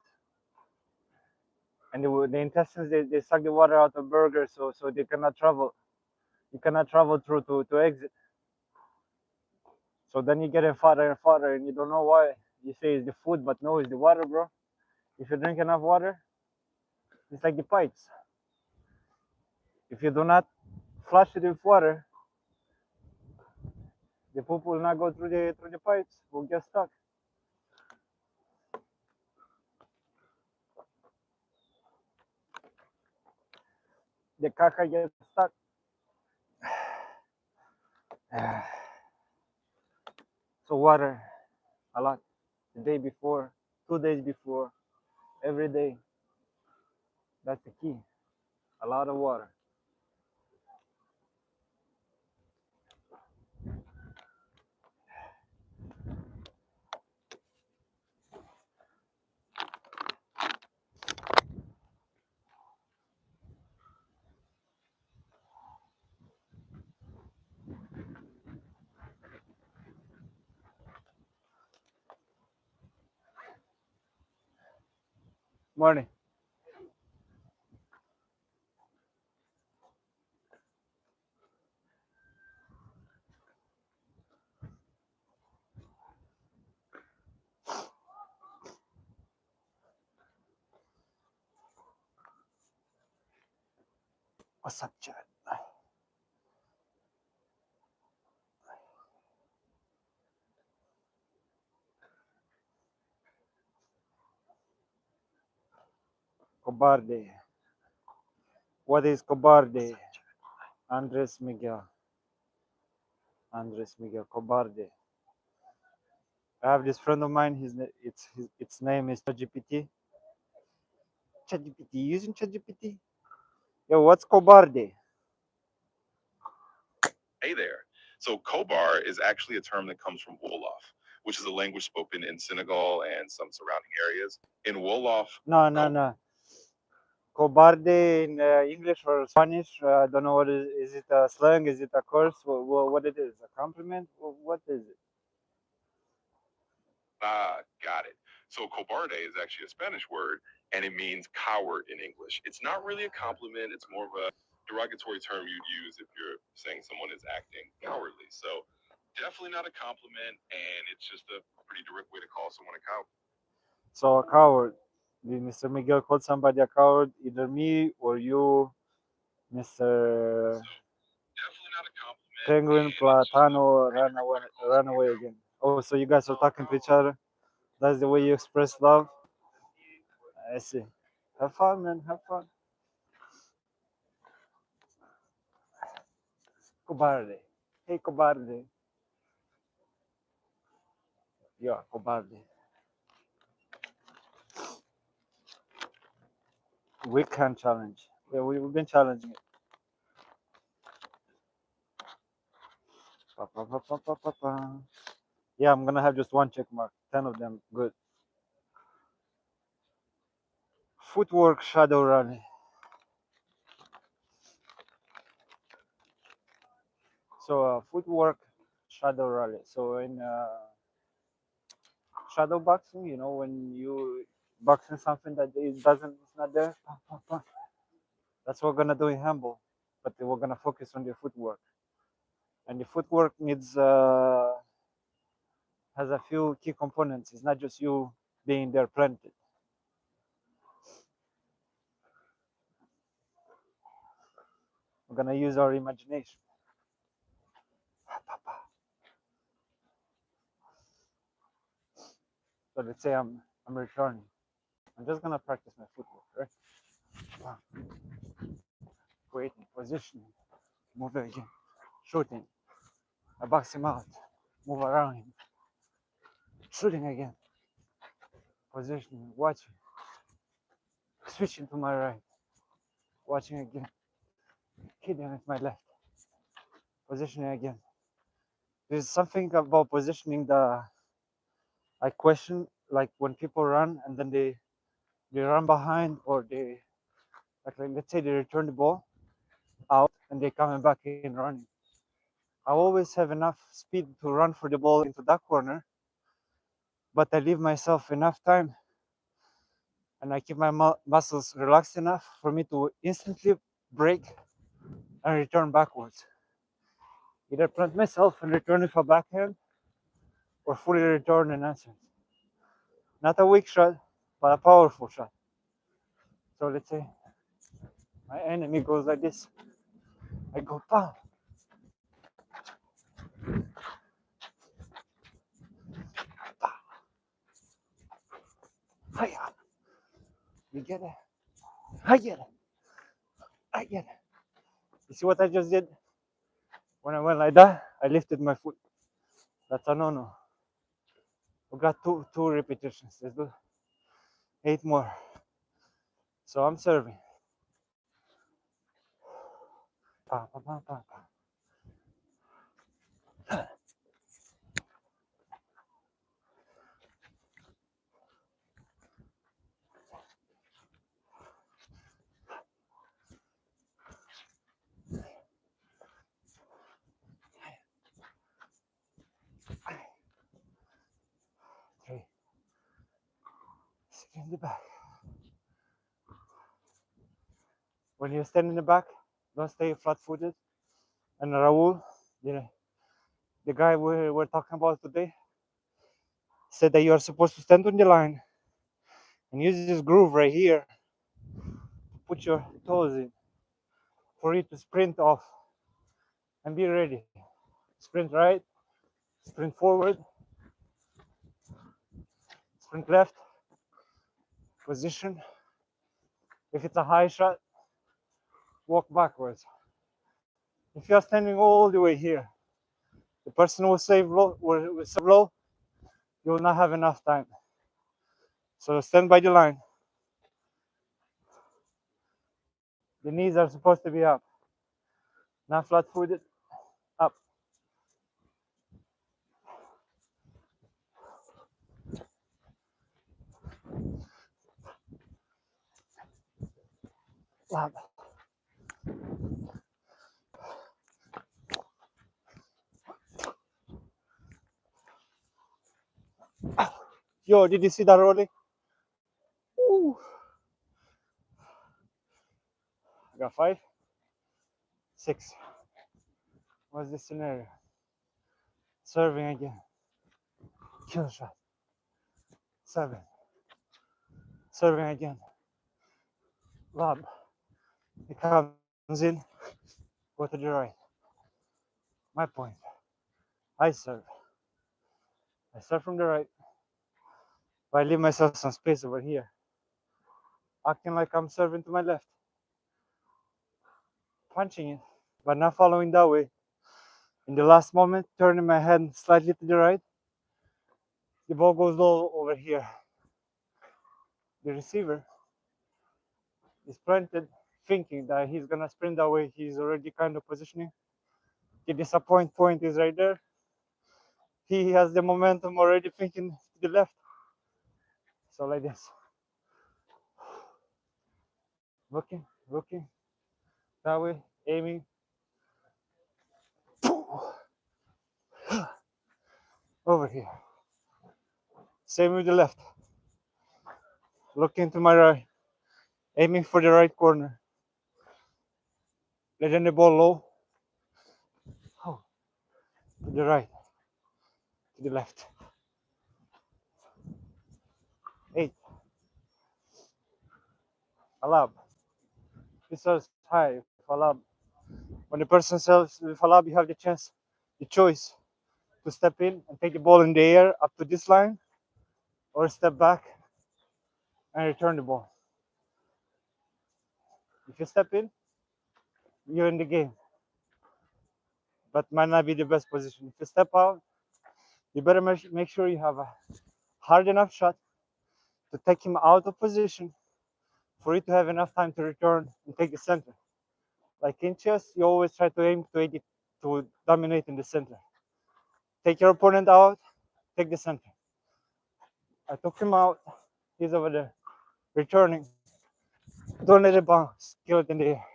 And the intestines, they suck the water out of burger, so they cannot travel. You cannot travel through to exit. So then you get fatter and fatter, and you don't know why. You say it's the food, but no, it's the water, bro. If you drink enough water, it's like the pipes. If you do not flush it with water, the poop will not go through the pipes. Will get stuck. The caca gets stuck. So water, a lot. The day before, 2 days before, every day. That's the key. A lot of water. Morning. What's up, chat? Cobarde. What is cobarde? Andres Miguel. Andres Miguel. Cobarde. I have this friend of mine. Its name is ChatGPT. ChatGPT, using ChatGPT. Yo, what's cobarde? Hey there. So Kobar is actually a term that comes from Wolof, which is a language spoken in Senegal and some surrounding areas. In Wolof, No, no, no. Cobarde in English or Spanish. I don't know what is it a slang? Is it a curse? What it is? A compliment? What is it? got it. So cobarde is actually a Spanish word, and it means coward in English. It's not really a compliment. It's more of a derogatory term you'd use if you're saying someone is acting cowardly. So definitely not a compliment, and it's just a pretty direct way to call someone a coward. So a coward. Did Mr. Miguel call somebody a coward? Either me or you, Mr. Definitely not a compliment, Penguin and it's just a Platano pretty direct way to call ran someone a away coward. again. Oh, so you guys are talking to each other? That's the way you express love? I see. Have fun, man. Have fun. Cobarde. Hey, cobarde. Yeah, cobarde. We can challenge. Yeah, we've been challenging it. Pa, pa, pa, pa, pa, pa, pa. Yeah, I'm gonna have just one check mark. 10 of them. Good. Footwork shadow rally. So footwork shadow rally. So in shadow boxing, you know, when you boxing something that it doesn't, it's not there. Pa, pa, pa. That's what we're gonna do in handball, but we're gonna focus on the footwork. And the footwork needs has a few key components. It's not just you being there planted. We're gonna use our imagination. So let's say I'm returning. I'm just gonna practice my footwork, right? Waiting, positioning, move again, shooting. I box him out, move around him, shooting again, positioning, watching, switching to my right, watching again, hitting with my left, positioning again. There's something about positioning that I question, like when people run and then they run behind or they like let's say they return the ball out and they coming back in running. I always have enough speed to run for the ball into that corner, but I leave myself enough time and I keep my muscles relaxed enough for me to instantly break and return backwards. Either plant myself and return with a backhand or fully return and answer. Not a weak shot, but a powerful shot. So let's say my enemy goes like this. I go pow. Hiya. You get it? I get it. I get it. You see what I just did? When I went like that, I lifted my foot. That's a no-no. We got two repetitions. Let's do 8 more. So I'm serving. Pa, pa, pa, pa, pa. 3. Sit in the back. When you stand in the back, don't stay flat-footed. And Raul, the guy we're talking about today, said that you are supposed to stand on the line and use this groove right here to put your toes in for you to sprint off and be ready. Sprint right, sprint forward, sprint left, position. If it's a high shot, walk backwards. If you're standing all the way here, the person will serve low, you will not have enough time. So stand by the line. The knees are supposed to be up, not flat-footed, up. Up. Yo, did you see that rolling? Ooh. I got 5, 6. What's the scenario? Serving again. Kill shot. 7. Serving again. Lob. It comes in. Go to the right. My point. I serve. I serve from the right. But I leave myself some space over here. Acting like I'm serving to my left. Punching it, but not following that way. In the last moment, turning my head slightly to the right. The ball goes low over here. The receiver is planted, thinking that he's gonna sprint that way. He's already kind of positioning. The disappoint point is right there. He has the momentum already thinking to the left. So like this. Looking, that way, aiming. Over here. Same with the left. Looking to my right, aiming for the right corner. Letting the ball low. Oh, to the right, to the left. 8. A lob. He serves high with a lob. When the person serves with a lob, you have the chance, the choice to step in and take the ball in the air up to this line, or step back and return the ball. If you step in, you're in the game, but might not be the best position. If you step out, you better make sure you have a hard enough shot to take him out of position for you to have enough time to return and take the center. Like in chess, you always try to aim to dominate in the center. Take your opponent out, take the center. I took him out. He's over there, returning. Don't let it bounce. Kill it in the air.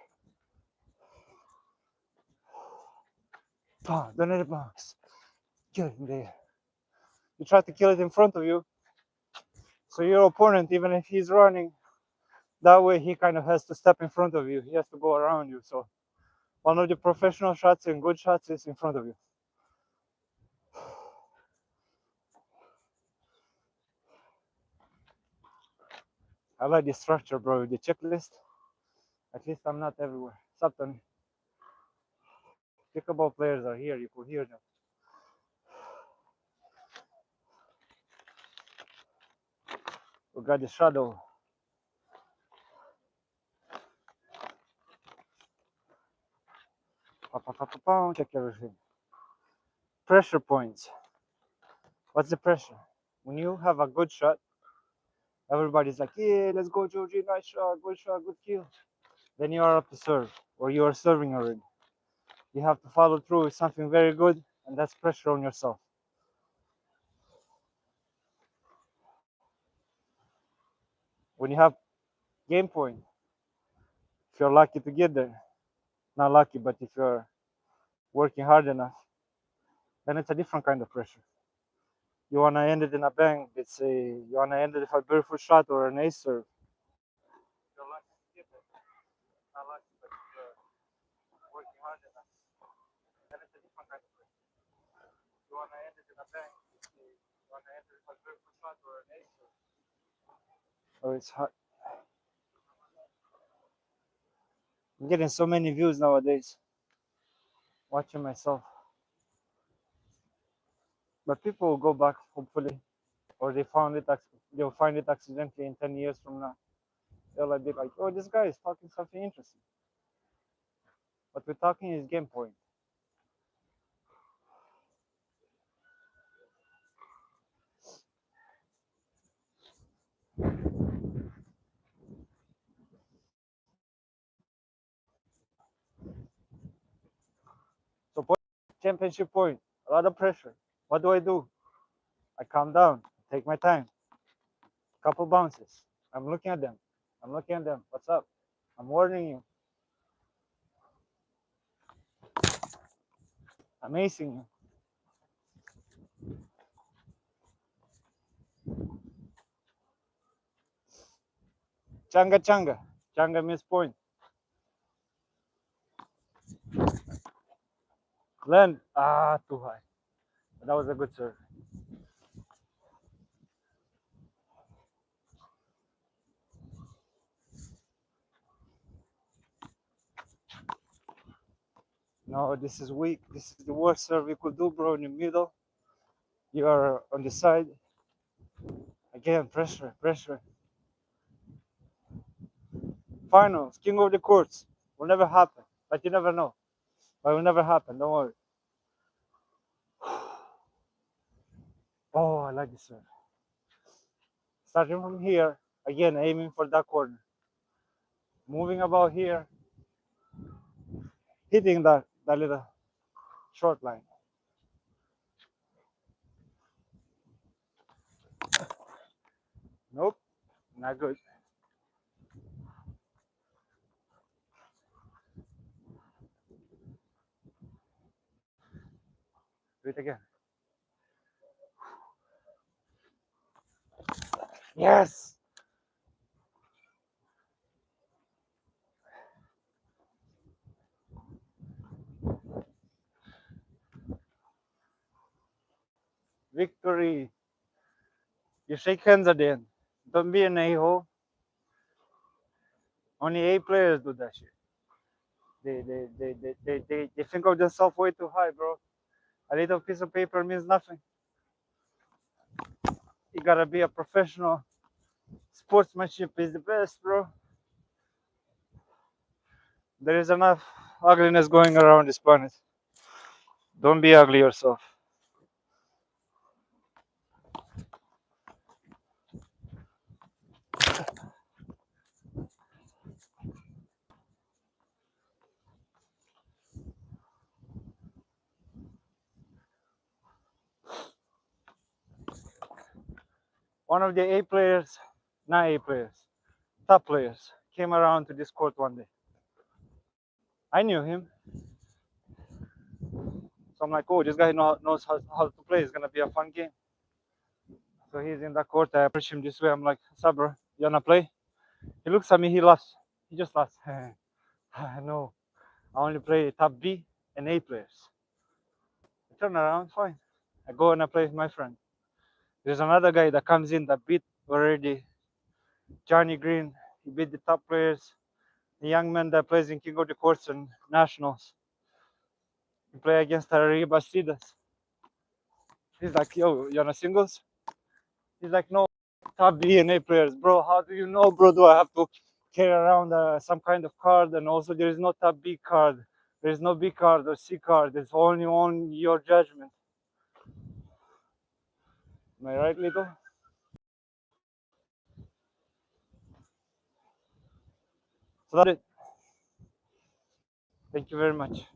Don't let it bounce. Kill it in the air. You try to kill it in front of you. So your opponent, even if he's running, that way he kind of has to step in front of you. He has to go around you. So one of the professional shots and good shots is in front of you. I like the structure, bro. The checklist. At least I'm not everywhere. Something. Pickleball players are here. You could hear them. We got the shadow. Check everything. Pressure points. What's the pressure? When you have a good shot, everybody's like, yeah, let's go, Georgie. Nice shot, good kill. Then you are up to serve, or you are serving already. You have to follow through with something very good, and that's pressure on yourself. When you have game point, if you're lucky to get there, not lucky, but if you're working hard enough, then it's a different kind of pressure. You want to end it in a bang, let's say you want to end it with a beautiful shot or an ace serve. You're lucky to get there. Not lucky, but if you're working hard enough, then it's a different kind of pressure. You want to end it in a bang, let's say you want to end it with a beautiful shot or an ace serve. Oh, it's hard. I'm getting so many views nowadays. Watching myself. But people will go back, hopefully, or they'll find it accidentally in 10 years from now. They'll be like, oh, this guy is talking something interesting. What we're talking is game point. championship point, a lot of pressure. What do? I calm down, take my time, couple bounces. I'm looking at them. I'm looking at them. What's up? I'm warning you. I'm acing you. Changa changa. Changa miss point. Glenn. Too high. That was a good serve. No, this is weak. This is the worst serve you could do, bro. In the middle. You are on the side. Again, pressure, pressure. Finals, king of the courts. Will never happen. But you never know. But it will never happen. Don't worry. Oh, I like this serve. Starting from here, again, aiming for that corner. Moving about here, hitting that little short line. Nope, not good. Do it again. Yes! Victory. You shake hands at the end. Don't be an a-hole. Only A players do that shit. They think of themselves way too high, bro. A little piece of paper means nothing. You gotta be a professional. Sportsmanship is the best, bro. There is enough ugliness going around this planet. Don't be ugly yourself. One of the A players, not A players, top players, came around to this court one day. I knew him. So I'm like, oh, this guy knows how to play. It's going to be a fun game. So he's in the court. I approach him this way. I'm like, what's up, bro? You want to play? He looks at me. He laughs. He just laughs. No, I only play top B and A players. I turn around, fine. I go and I play with my friend. There's another guy that comes in that beat already Johnny Green. He beat the top players. The young man that plays in King of the Courts and Nationals. He play against Arriba Bastidas. He's like, yo, you on a singles? He's like, no, top B and A players. Bro, how do you know, bro? Do I have to carry around some kind of card? And also there is no top B card. There is no B card or C card. It's only on your judgment. Am I right, Lito? So that's it. Thank you very much.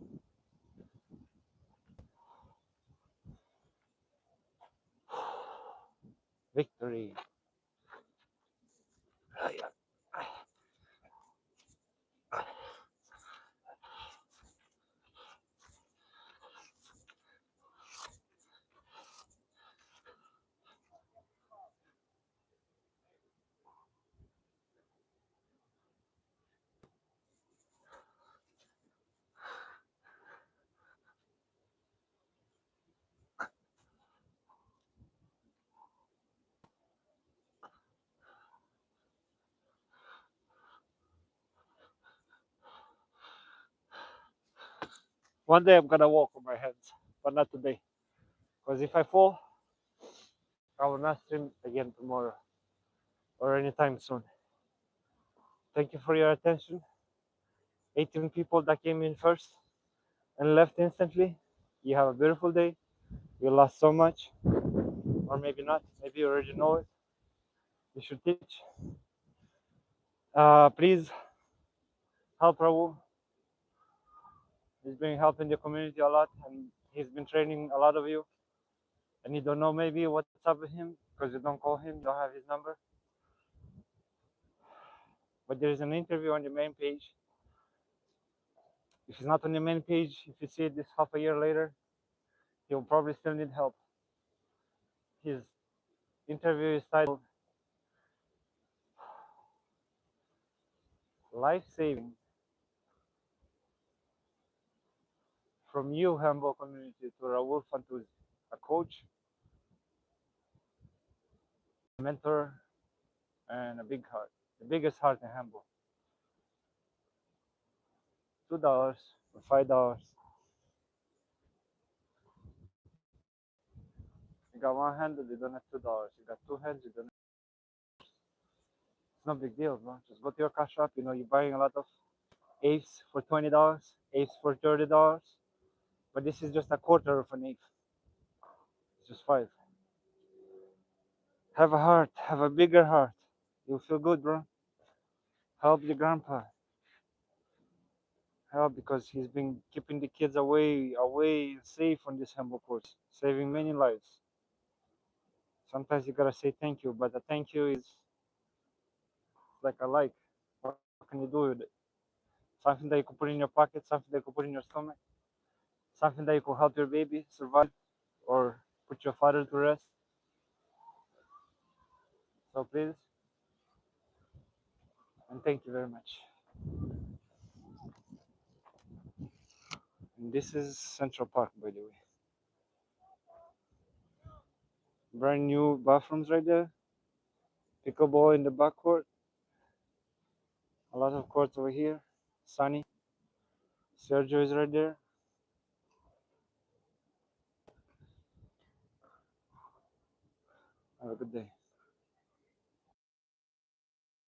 Victory. One day I'm gonna walk on my hands, but not today. Because if I fall, I will not stream again tomorrow or anytime soon. Thank you for your attention. 18 people that came in first and left instantly. You have a beautiful day. You lost so much, or maybe not. Maybe you already know it. You should teach. Please help Raul. He's been helping the community a lot, and he's been training a lot of you, and you don't know maybe what's up with him because you don't call him, you don't have his number. But there is an interview on the main page. If it's not on the main page, if you see it this half a year later, he'll probably still need help. His interview is titled Lifesaving from you, Handball community, to Raul Fantuzzi, a coach, a mentor, and a big heart, the biggest heart in handball. $2 or $5. You got one hand, you don't have $2. You got two hands, you don't. It's no big deal, bro. Just go to your cash app. You know, you're buying a lot of eighths for $20, eighths for $30, but this is just a quarter of an eighth. It's just five. Have a heart. Have a bigger heart. You'll feel good, bro. Help your grandpa. Help because he's been keeping the kids away, safe on this handball course, saving many lives. Sometimes you gotta say thank you, but a thank you is like a like. What can you do with it? Something that you could put in your pocket, something that you could put in your stomach, something that you could help your baby survive or put your father to rest. So please, and thank you very much. And this is Central Park, by the way. Brand new bathrooms right there. Pickleball in the back court. A lot of courts over here. Sunny. Sergio is right there. Have a good day.